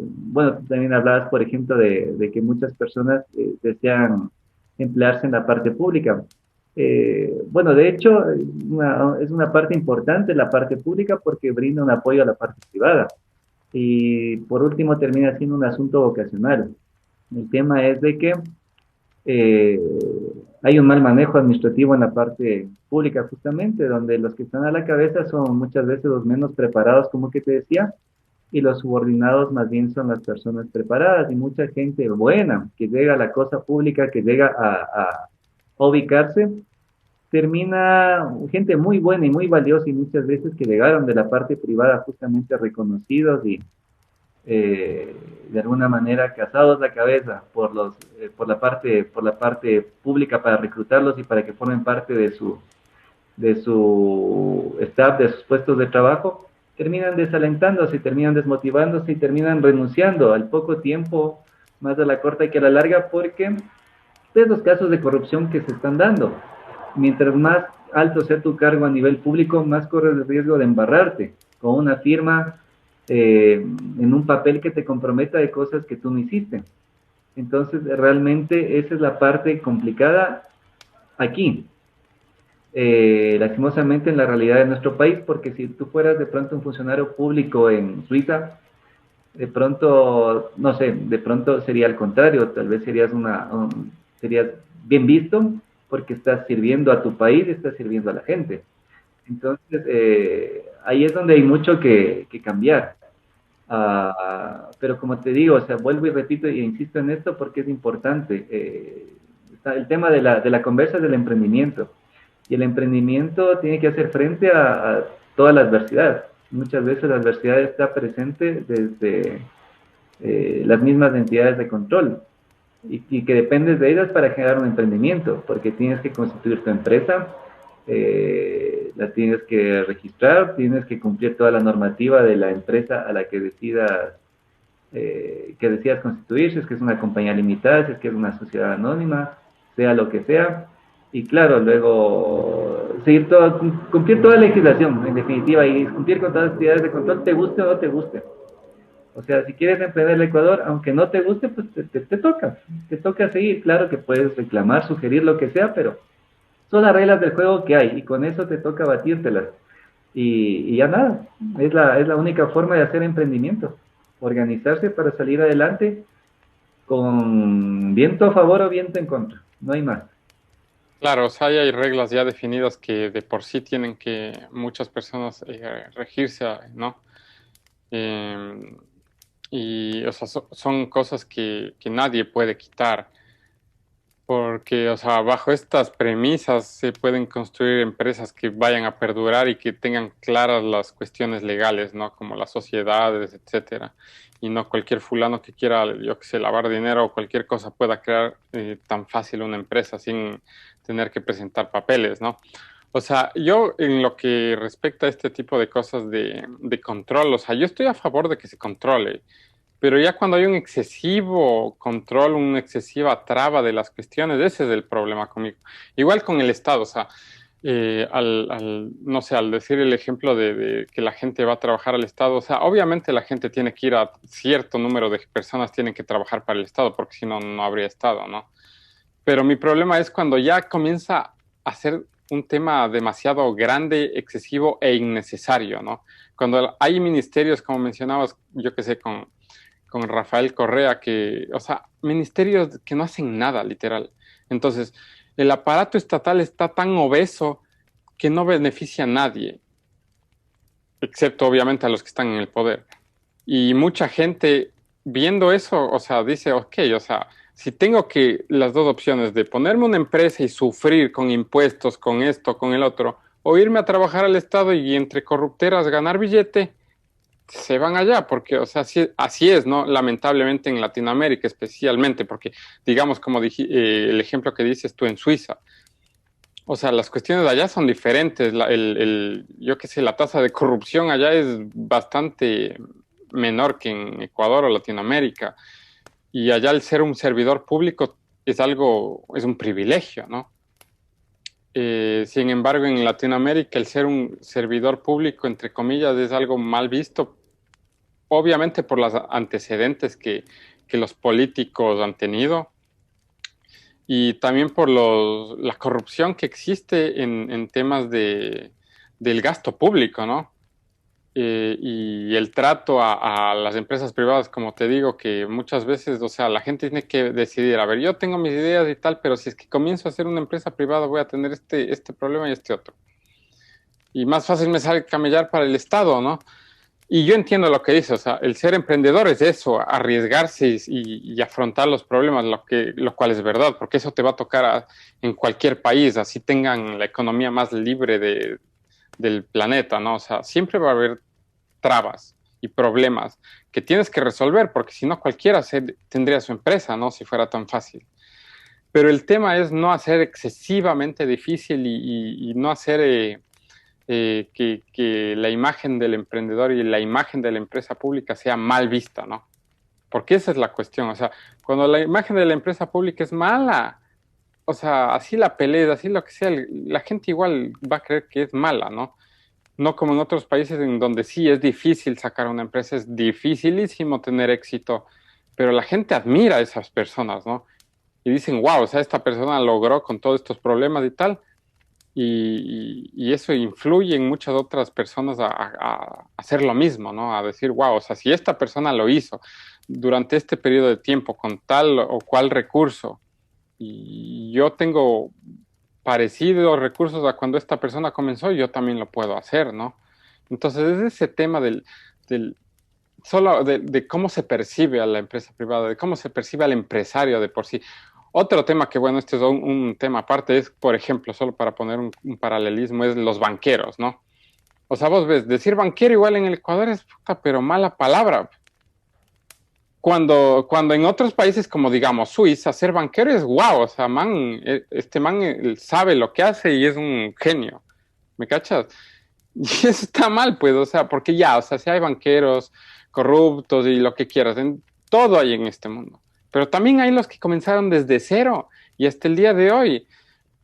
bueno, tú también hablabas, por ejemplo, de que muchas personas desean emplearse en la parte pública. Bueno, de hecho, es una parte importante la parte pública porque brinda un apoyo a la parte privada. Y por último, termina siendo un asunto vocacional. El tema es de que eh, hay un mal manejo administrativo en la parte pública, justamente, donde los que están a la cabeza son muchas veces los menos preparados, como que te decía, y los subordinados más bien son las personas preparadas y mucha gente buena que llega a la cosa pública, que llega a ubicarse, termina gente muy buena y muy valiosa y muchas veces que llegaron de la parte privada justamente reconocidos y eh, de alguna manera casados la cabeza por la parte pública para reclutarlos y para que formen parte de su staff, de sus puestos de trabajo, terminan desalentándose, terminan desmotivándose y terminan renunciando al poco tiempo, más a la corta que a la larga, porque de los casos de corrupción que se están dando. Mientras más alto sea tu cargo a nivel público, más corres el riesgo de embarrarte con una firma en un papel que te comprometa de cosas que tú no hiciste. Entonces, realmente esa es la parte complicada aquí, lastimosamente en la realidad de nuestro país, porque si tú fueras de pronto un funcionario público en Suiza, de pronto, no sé, de pronto sería al contrario, tal vez serías bien visto porque estás sirviendo a tu país, estás sirviendo a la gente. Entonces, ahí es donde hay mucho que cambiar. Pero como te digo, o sea, vuelvo y repito y insisto en esto porque es importante. Está el tema de la conversa del emprendimiento. Y el emprendimiento tiene que hacer frente a toda la adversidad. Muchas veces la adversidad está presente desde las mismas entidades de control y que dependes de ellas para generar un emprendimiento, porque tienes que constituir tu empresa, la tienes que registrar, tienes que cumplir toda la normativa de la empresa a la que decidas constituir, si es que es una compañía limitada, si es que es una sociedad anónima, sea lo que sea. Y claro, luego cumplir toda la legislación, en definitiva, y cumplir con todas las actividades de control, te guste o no te guste. O sea, si quieres emprender el Ecuador, aunque no te guste, pues te toca seguir. Claro que puedes reclamar, sugerir lo que sea, pero son las reglas del juego que hay y con eso te toca batírtelas. Y ya nada, es la única forma de hacer emprendimiento, organizarse para salir adelante con viento a favor o viento en contra, no hay más. Claro, o sea, hay reglas ya definidas que de por sí tienen que muchas personas regirse, ¿no? Eh, y, o sea, son cosas que nadie puede quitar. Porque, o sea, bajo estas premisas se pueden construir empresas que vayan a perdurar y que tengan claras las cuestiones legales, ¿no? Como las sociedades, etcétera. Y no cualquier fulano que quiera, yo que sé, lavar dinero o cualquier cosa pueda crear tan fácil una empresa sin tener que presentar papeles, ¿no? O sea, yo en lo que respecta a este tipo de cosas de control, o sea, yo estoy a favor de que se controle, pero ya cuando hay un excesivo control, una excesiva traba de las cuestiones, ese es el problema conmigo. Igual con el Estado, o sea, no sé, al decir el ejemplo de que la gente va a trabajar al Estado, o sea, obviamente la gente tiene que ir a cierto número de personas tienen que trabajar para el Estado, porque si no, no habría Estado, ¿no? Pero mi problema es cuando ya comienza a ser un tema demasiado grande, excesivo e innecesario, ¿no? Cuando hay ministerios, como mencionabas, yo que sé, con Rafael Correa, que, o sea, ministerios que no hacen nada, literal. Entonces, el aparato estatal está tan obeso que no beneficia a nadie, excepto obviamente a los que están en el poder. Y mucha gente viendo eso, o sea, dice, ok, o sea, si tengo que las dos opciones de ponerme una empresa y sufrir con impuestos, con esto, con el otro, o irme a trabajar al Estado y entre corrupteras ganar billete, se van allá, porque, o sea, así es, ¿no? Lamentablemente en Latinoamérica especialmente, porque, digamos, como dije, el ejemplo que dices tú en Suiza, o sea, las cuestiones de allá son diferentes. Yo qué sé, la tasa de corrupción allá es bastante menor que en Ecuador o Latinoamérica. Y allá el ser un servidor público es algo, es un privilegio, ¿no? Sin embargo, en Latinoamérica el ser un servidor público, entre comillas, es algo mal visto, obviamente por los antecedentes que los políticos han tenido y también por la corrupción que existe en temas del gasto público, ¿no? Y el trato a las empresas privadas, como te digo, que muchas veces, o sea, la gente tiene que decidir, a ver, yo tengo mis ideas y tal, pero si es que comienzo a hacer una empresa privada voy a tener este problema y este otro. Y más fácil me sale camellar para el Estado, ¿no? Y yo entiendo lo que dice, o sea, el ser emprendedor es eso, arriesgarse y afrontar los problemas, lo cual es verdad, porque eso te va a tocar en cualquier país, así tengan la economía más libre del planeta, ¿no? O sea, siempre va a haber trabas y problemas que tienes que resolver, porque si no cualquiera tendría su empresa, ¿no? Si fuera tan fácil. Pero el tema es no hacer excesivamente difícil y no hacer que la imagen del emprendedor y la imagen de la empresa pública sea mal vista, ¿no? Porque esa es la cuestión, o sea, cuando la imagen de la empresa pública es mala, o sea, así la pelees, así lo que sea, la gente igual va a creer que es mala, ¿no? No como en otros países en donde sí es difícil sacar una empresa, es dificilísimo tener éxito, pero la gente admira a esas personas, ¿no? Y dicen, wow, o sea, esta persona logró con todos estos problemas y tal, y eso influye en muchas otras personas a hacer lo mismo, ¿no? A decir, wow, o sea, si esta persona lo hizo durante este periodo de tiempo con tal o cual recurso, y yo tengo parecidos recursos a cuando esta persona comenzó, yo también lo puedo hacer, ¿no? Entonces es ese tema del solo de cómo se percibe a la empresa privada, de cómo se percibe al empresario de por sí. Otro tema que, bueno, este es un tema aparte, es, por ejemplo, solo para poner un paralelismo, es los banqueros, ¿no? O sea, vos ves, decir banquero igual en el Ecuador es puta, pero mala palabra. Cuando en otros países como, digamos, Suiza, ser banquero es guau, o sea, man, este man sabe lo que hace y es un genio, ¿me cachas? Y eso está mal, pues, o sea, porque ya, o sea, si hay banqueros corruptos y lo que quieras, todo hay en este mundo. Pero también hay los que comenzaron desde cero y hasta el día de hoy,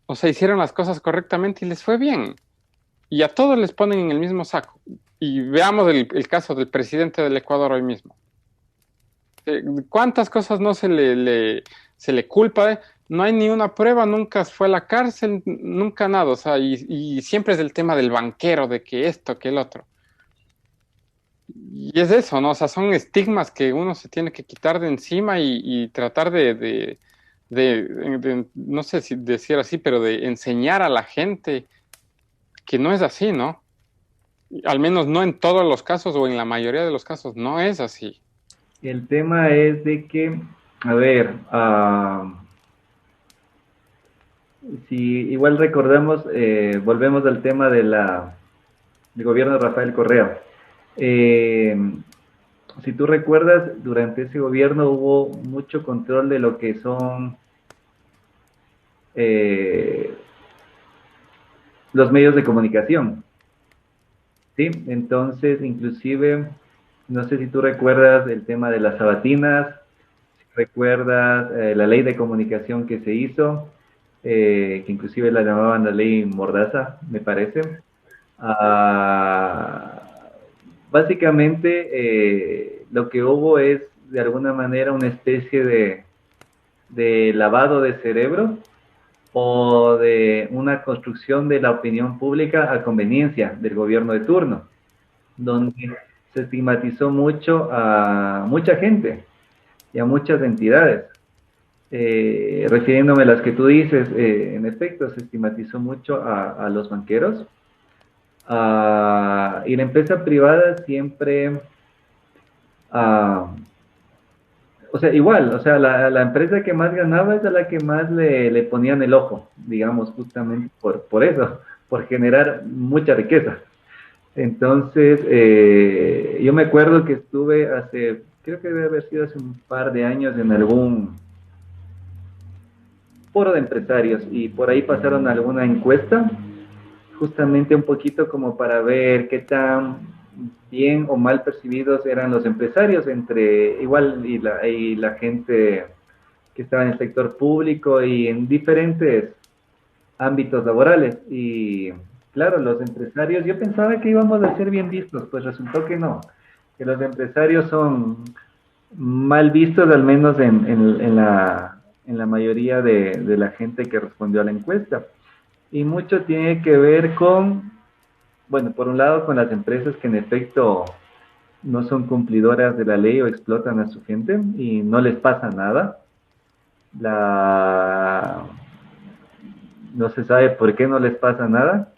o sea, hicieron las cosas correctamente y les fue bien. Y a todos les ponen en el mismo saco. Y veamos el caso del presidente del Ecuador hoy mismo. ¿Cuántas cosas no se le culpa? No hay ni una prueba, nunca fue a la cárcel, nunca nada. O sea, y siempre es el tema del banquero, de que esto, que el otro. Y es eso, ¿no? O sea, son estigmas que uno se tiene que quitar de encima y tratar no sé si decir así, pero de enseñar a la gente que no es así, ¿no? Al menos no en todos los casos o en la mayoría de los casos, no es así. El tema es de que, a ver, Si igual recordamos, volvemos al tema del gobierno de Rafael Correa. Eh, si tú recuerdas, durante ese gobierno hubo mucho control de lo que son eh, los medios de comunicación, ¿sí? Entonces, inclusive, no sé si tú recuerdas el tema de las sabatinas, si recuerdas la ley de comunicación que se hizo, que inclusive la llamaban la ley Mordaza, me parece. Ah, básicamente, lo que hubo es, de alguna manera, una especie de lavado de cerebro o de una construcción de la opinión pública a conveniencia del gobierno de turno, donde se estigmatizó mucho a mucha gente y a muchas entidades. Refiriéndome a las que tú dices, en efecto, se estigmatizó mucho a los banqueros, y la empresa privada siempre, uh, o sea, igual, o sea, la empresa que más ganaba es a la que más le ponían el ojo, digamos, justamente por eso, por generar mucha riqueza. Entonces, yo me acuerdo que estuve hace, creo que debe haber sido hace un par de años en algún foro de empresarios y por ahí pasaron alguna encuesta, justamente un poquito como para ver qué tan bien o mal percibidos eran los empresarios entre igual y la gente que estaba en el sector público y en diferentes ámbitos laborales. Y claro, los empresarios, yo pensaba que íbamos a ser bien vistos, pues resultó que no, que los empresarios son mal vistos, al menos en la mayoría de la gente que respondió a la encuesta. Y mucho tiene que ver con, bueno, por un lado con las empresas que en efecto no son cumplidoras de la ley o explotan a su gente y no les pasa nada. La, no se sabe por qué no les pasa nada.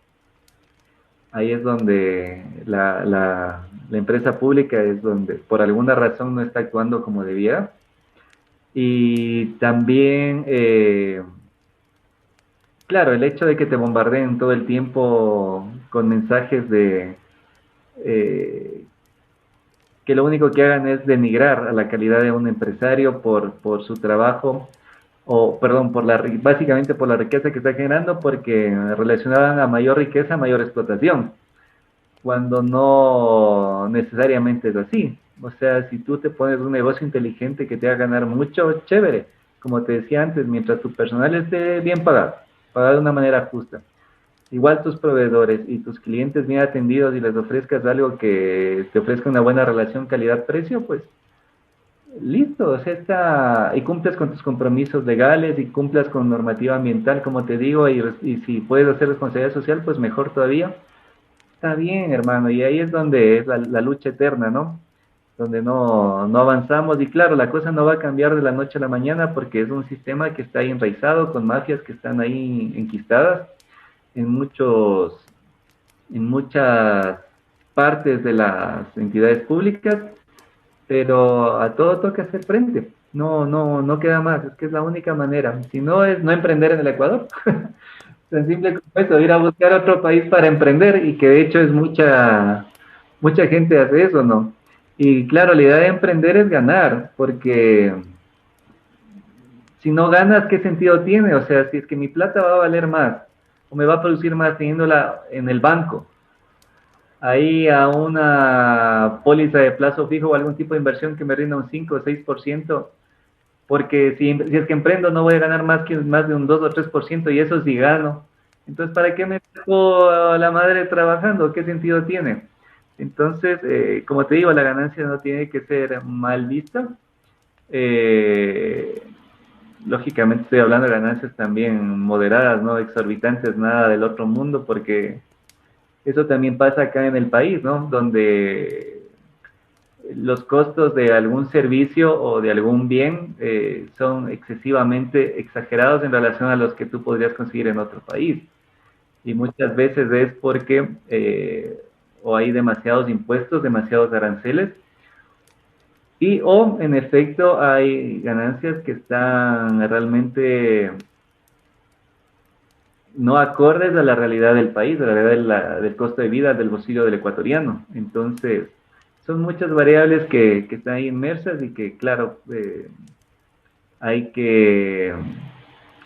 Ahí es donde la empresa pública es donde por alguna razón no está actuando como debía. Y también, claro, el hecho de que te bombardeen todo el tiempo con mensajes de eh, que lo único que hagan es denigrar a la calidad de un empresario por su trabajo, o perdón, básicamente por la riqueza que está generando, porque relacionaban a mayor riqueza, mayor explotación, cuando no necesariamente es así. O sea, si tú te pones un negocio inteligente que te haga ganar mucho, chévere. Como te decía antes, mientras tu personal esté bien pagado, pagado de una manera justa. Igual tus proveedores y tus clientes bien atendidos y les ofrezcas algo que te ofrezca una buena relación calidad-precio, pues listo, o sea, y cumples con tus compromisos legales y cumplas con normativa ambiental, como te digo, y si puedes hacer responsabilidad social, pues mejor todavía. Está bien, hermano, y ahí es donde es la lucha eterna, ¿no? Donde no avanzamos y claro, la cosa no va a cambiar de la noche a la mañana porque es un sistema que está ahí enraizado con mafias que están ahí enquistadas en en muchas partes de las entidades públicas, pero a todo toca hacer frente. No queda más, es que es la única manera. Si no es no emprender en el Ecuador, tan simple como eso, ir a buscar otro país para emprender y que de hecho es mucha gente hace eso, ¿no? Y claro, la idea de emprender es ganar, porque si no ganas, ¿qué sentido tiene? O sea, si es que mi plata va a valer más o me va a producir más teniéndola en el banco, ahí a una póliza de plazo fijo o algún tipo de inversión que me rinda un 5 o 6%, porque si es que emprendo no voy a ganar más de un 2 o 3% y eso sí gano. Entonces, ¿para qué me dejo a la madre trabajando? ¿Qué sentido tiene? Entonces, como te digo, la ganancia no tiene que ser mal vista. Eh, lógicamente estoy hablando de ganancias también moderadas, no exorbitantes, nada del otro mundo, porque eso también pasa acá en el país, ¿no? Donde los costos de algún servicio o de algún bien son excesivamente exagerados en relación a los que tú podrías conseguir en otro país. Y muchas veces es porque o hay demasiados impuestos, demasiados aranceles, y o en efecto hay ganancias que están realmente no acordes a la realidad del país, a la realidad del costo de vida del bolsillo del ecuatoriano. Entonces, son muchas variables que están ahí inmersas y que, claro, hay que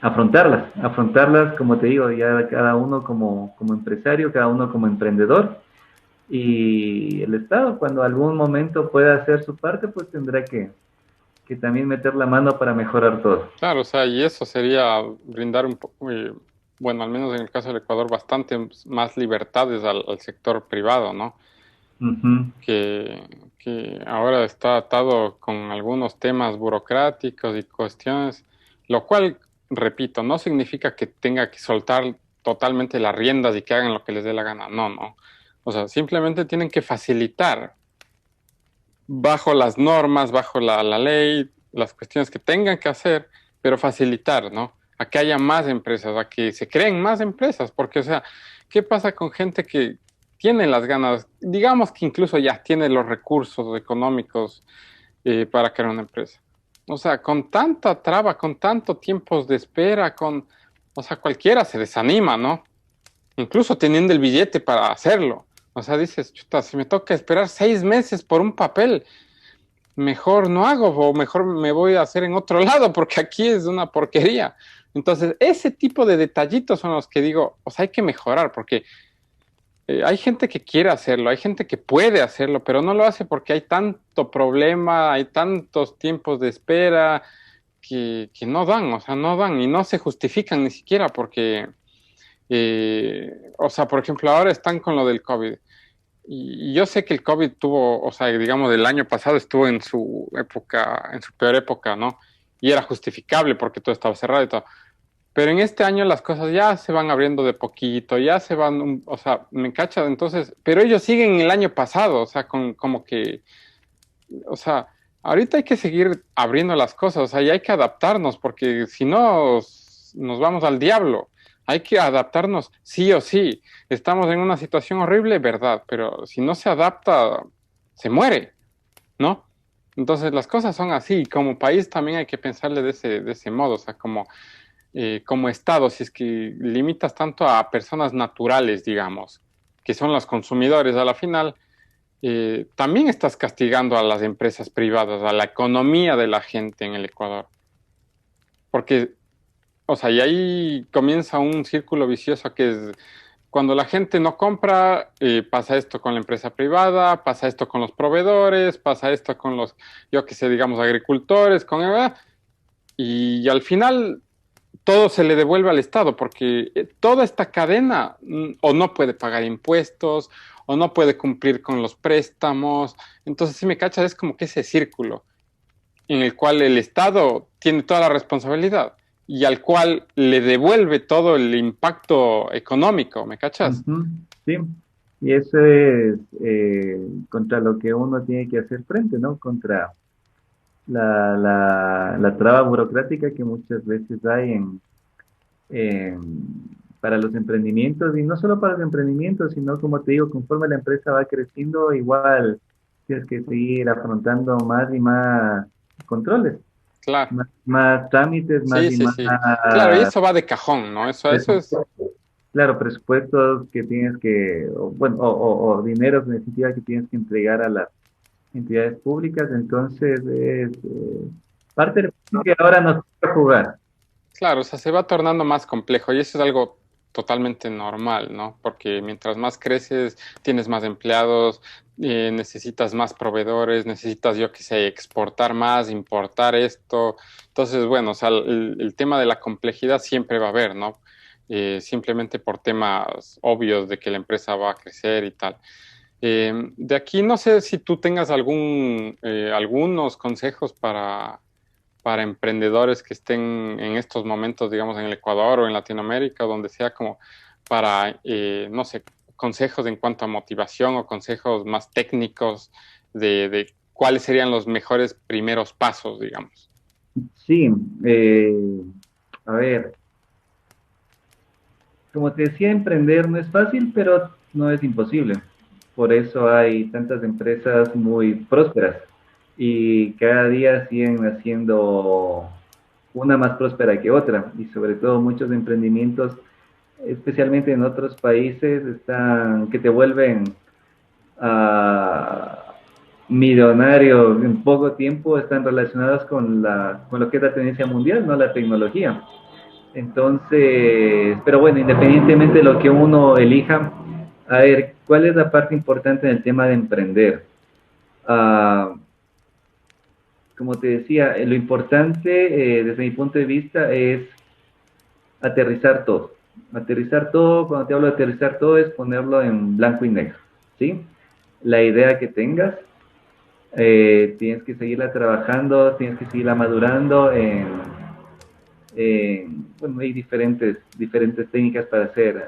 afrontarlas, como te digo, ya cada uno como empresario, cada uno como emprendedor, y el Estado, cuando algún momento pueda hacer su parte, pues tendrá que también meter la mano para mejorar todo. Claro, o sea, y eso sería brindar un poco, bueno, al menos en el caso del Ecuador, bastante más libertades al sector privado, ¿no? Ujú. Que, que ahora está atado con algunos temas burocráticos y cuestiones, lo cual, repito, no significa que tenga que soltar totalmente las riendas y que hagan lo que les dé la gana, no, no. O sea, simplemente tienen que facilitar bajo las normas, bajo la ley, las cuestiones que tengan que hacer, pero facilitar, ¿no? A que haya más empresas, a que se creen más empresas, porque, o sea, ¿qué pasa con gente que tiene las ganas, digamos que incluso ya tiene los recursos económicos para crear una empresa? O sea, con tanta traba, con tanto tiempos de espera, o sea, cualquiera se desanima, ¿no? Incluso teniendo el billete para hacerlo. O sea, dices, chuta, si me toca esperar 6 meses por un papel, mejor no hago o mejor me voy a hacer en otro lado porque aquí es una porquería. Entonces, ese tipo de detallitos son los que digo, o sea, hay que mejorar porque hay gente que quiere hacerlo, hay gente que puede hacerlo, pero no lo hace porque hay tanto problema, hay tantos tiempos de espera que no dan, o sea, no dan y no se justifican ni siquiera porque, o sea, por ejemplo, ahora están con lo del COVID. Y yo sé que el COVID tuvo, o sea, digamos, del año pasado estuvo en su época, en su peor época, ¿no? Y era justificable porque todo estaba cerrado y todo. Pero en este año las cosas ya se van abriendo de poquito, ya se van, o sea, me cachas, entonces, pero ellos siguen el año pasado, o sea, como que, o sea, ahorita hay que seguir abriendo las cosas, o sea, y hay que adaptarnos porque si no nos vamos al diablo. Hay que adaptarnos sí o sí. Estamos en una situación horrible, verdad, pero si no se adapta, se muere, ¿no? Entonces las cosas son así. Como país también hay que pensarle de ese modo, o sea, como Estado, si es que limitas tanto a personas naturales, digamos, que son los consumidores a la final, también estás castigando a las empresas privadas, a la economía de la gente en el Ecuador. Porque, o sea, y ahí comienza un círculo vicioso que es cuando la gente no compra, pasa esto con la empresa privada, pasa esto con los proveedores, pasa esto con los, yo que sé, digamos, agricultores, y al final todo se le devuelve al Estado, porque toda esta cadena o no puede pagar impuestos, o no puede cumplir con los préstamos. Entonces, si me cachas, es como que ese círculo en el cual el Estado tiene toda la responsabilidad y al cual le devuelve todo el impacto económico, ¿me cachas? Ujú. Sí, y eso es contra lo que uno tiene que hacer frente, ¿no? Contra la traba burocrática que muchas veces hay para los emprendimientos, y no solo para los emprendimientos, sino como te digo, conforme la empresa va creciendo, igual tienes que seguir afrontando más y más controles, Claro, más trámites, más sí, y sí, más sí. Claro, y eso va de cajón, ¿no? Eso es, presupuestos, claro, presupuestos que tienes que, o, bueno, o dinero en definitiva que tienes que entregar a las entidades públicas, entonces es parte del juego que ahora nos toca jugar. claro, o sea, se va tornando más complejo y eso es algo totalmente normal, ¿no? Porque mientras más creces, tienes más empleados, necesitas más proveedores, necesitas, yo qué sé, exportar más, importar esto. Entonces, bueno, o sea, el tema de la complejidad siempre va a haber, ¿no? Simplemente por temas obvios de que la empresa va a crecer y tal. De aquí no sé si tú tengas algunos consejos para emprendedores que estén en estos momentos, digamos, en el Ecuador o en Latinoamérica, o donde sea, como para, no sé, consejos en cuanto a motivación o consejos más técnicos de cuáles serían los mejores primeros pasos, digamos. Sí, a ver, como te decía, emprender no es fácil, pero no es imposible. Por eso hay tantas empresas muy prósperas y cada día siguen haciendo una más próspera que otra, y sobre todo muchos emprendimientos especialmente en otros países, están que te vuelven millonarios en poco tiempo, están relacionadas con lo que es la tendencia mundial, no la tecnología. Entonces, pero bueno, independientemente de lo que uno elija, a ver, ¿cuál es la parte importante en el tema de emprender? Uh, Como te decía, lo importante desde mi punto de vista es aterrizar todo. Aterrizar todo, cuando te hablo de aterrizar todo, es ponerlo en blanco y negro, ¿sí? La idea que tengas, tienes que seguirla trabajando, tienes que seguirla madurando bueno, hay diferentes técnicas para hacer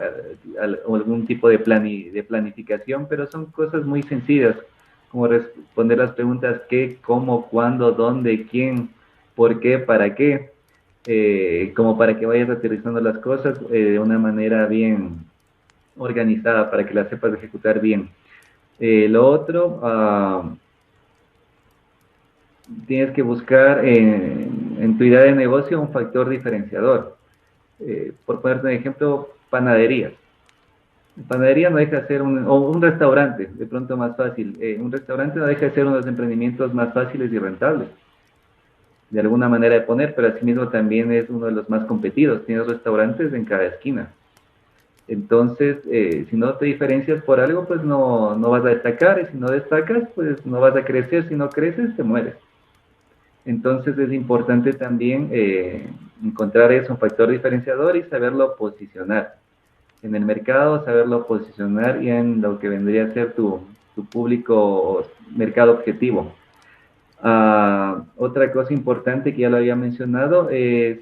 algún tipo de planificación, pero son cosas muy sencillas, como responder las preguntas qué, cómo, cuándo, dónde, quién, por qué, para qué, como para que vayas aterrizando las cosas de una manera bien organizada, para que las sepas ejecutar bien. Lo otro, tienes que buscar en tu idea de negocio un factor diferenciador. Por ponerte un ejemplo, panaderías. Panadería no deja de ser o un restaurante, de pronto más fácil. Un restaurante no deja de ser uno de los emprendimientos más fáciles y rentables, de alguna manera de poner, pero asimismo también es uno de los más competidos. Tienes restaurantes en cada esquina. Entonces, si no te diferencias por algo, pues no vas a destacar, y si no destacas, pues no vas a crecer. Si no creces, te mueres. Entonces es importante también encontrar eso, un factor diferenciador y saberlo posicionar en el mercado, saberlo posicionar y en lo que vendría a ser tu público mercado objetivo. Otra cosa importante que ya lo había mencionado es,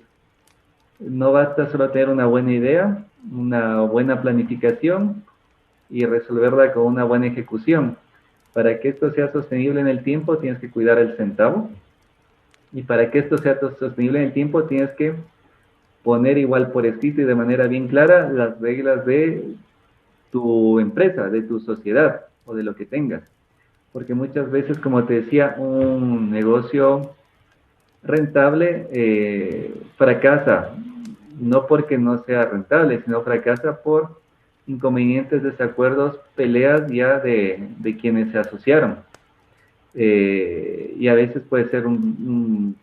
no basta solo tener una buena idea, una buena planificación y resolverla con una buena ejecución. Para que esto sea sostenible en el tiempo, tienes que cuidar el centavo. Y para que esto sea sostenible en el tiempo, tienes que poner igual por escrito y de manera bien clara las reglas de tu empresa, de tu sociedad o de lo que tengas. Porque muchas veces, como te decía, un negocio rentable fracasa, no porque no sea rentable, sino fracasa por inconvenientes, desacuerdos, peleas ya de quienes se asociaron. Y a veces puede ser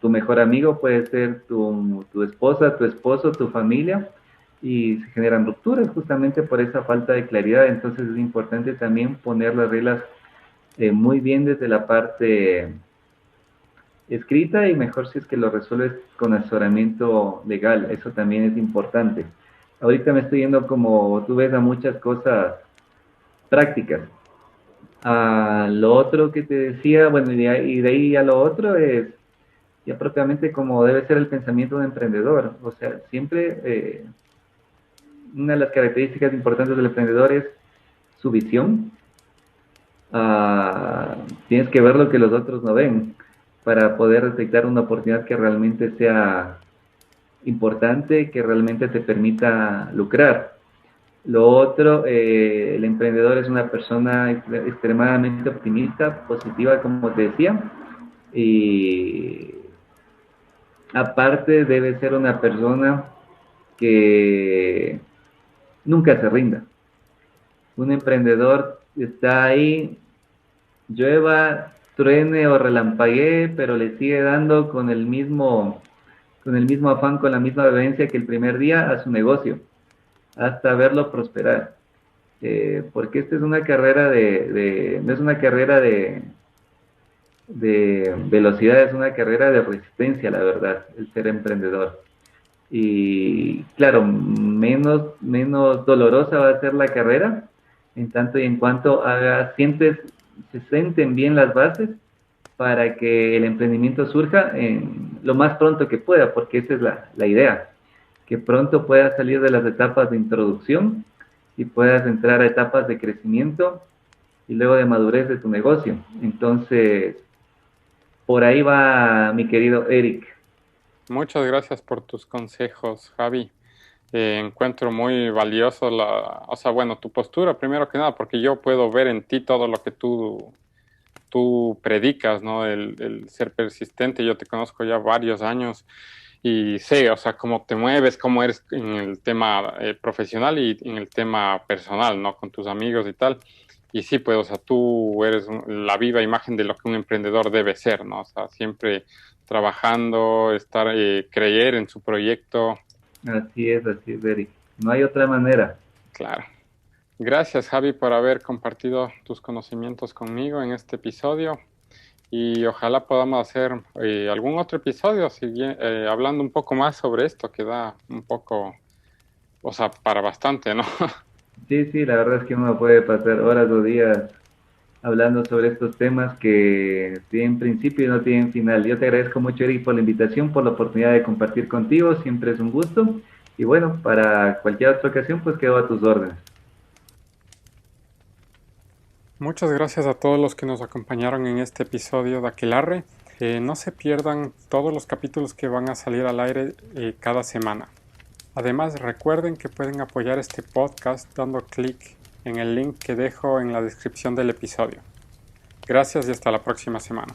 tu mejor amigo, puede ser tu esposa, tu esposo, tu familia, y se generan rupturas justamente por esa falta de claridad. Entonces es importante también poner las reglas muy bien desde la parte escrita y mejor si es que lo resuelves con asesoramiento legal. Eso también es importante. Ahorita me estoy yendo, como tú ves, a muchas cosas prácticas. Lo otro que te decía, bueno, y de ahí a lo otro es ya propiamente como debe ser el pensamiento de un emprendedor. O sea, siempre una de las características importantes del emprendedor es su visión. Tienes que ver lo que los otros no ven para poder detectar una oportunidad que realmente sea importante, que realmente te permita lucrar. Lo otro, el emprendedor es una persona extremadamente optimista, positiva, como te decía, y aparte debe ser una persona que nunca se rinda. Un emprendedor está ahí, llueva, truene o relampaguee, pero le sigue dando con el mismo afán, con la misma vehemencia que el primer día a su negocio, hasta verlo prosperar. Porque esta es una carrera no es una carrera de velocidad, es una carrera de resistencia, la verdad, el ser emprendedor. Y claro, menos dolorosa va a ser la carrera, en tanto y en cuanto se sienten bien las bases para que el emprendimiento surja lo más pronto que pueda, porque esa es la idea, que pronto puedas salir de las etapas de introducción y puedas entrar a etapas de crecimiento y luego de madurez de tu negocio. Entonces, por ahí va mi querido Eric. Muchas gracias por tus consejos, Javi. Encuentro muy valioso o sea, bueno, tu postura primero que nada, porque yo puedo ver en ti todo lo que tú predicas, ¿no? El ser persistente. Yo te conozco ya varios años y sé, o sea, cómo te mueves, cómo eres en el tema profesional y en el tema personal, ¿no? Con tus amigos y tal. Y sí, pues, o sea, tú eres la viva imagen de lo que un emprendedor debe ser, ¿no? O sea, siempre trabajando, estar, creer en su proyecto. así es, Eric. No hay otra manera. Claro. Gracias, Javi, por haber compartido tus conocimientos conmigo en este episodio. Y ojalá podamos hacer algún otro episodio hablando un poco más sobre esto, que da un poco, o sea, para bastante, ¿no? Sí, sí, la verdad es que uno puede pasar horas o días hablando sobre estos temas que tienen principio y no tienen final. Yo te agradezco mucho, Eric, por la invitación, por la oportunidad de compartir contigo. Siempre es un gusto. Y bueno, para cualquier otra ocasión, pues quedo a tus órdenes. Muchas gracias a todos los que nos acompañaron en este episodio de Aquelarre. No se pierdan todos los capítulos que van a salir al aire cada semana. Además, recuerden que pueden apoyar este podcast dando clic en el link que dejo en la descripción del episodio. Gracias y hasta la próxima semana.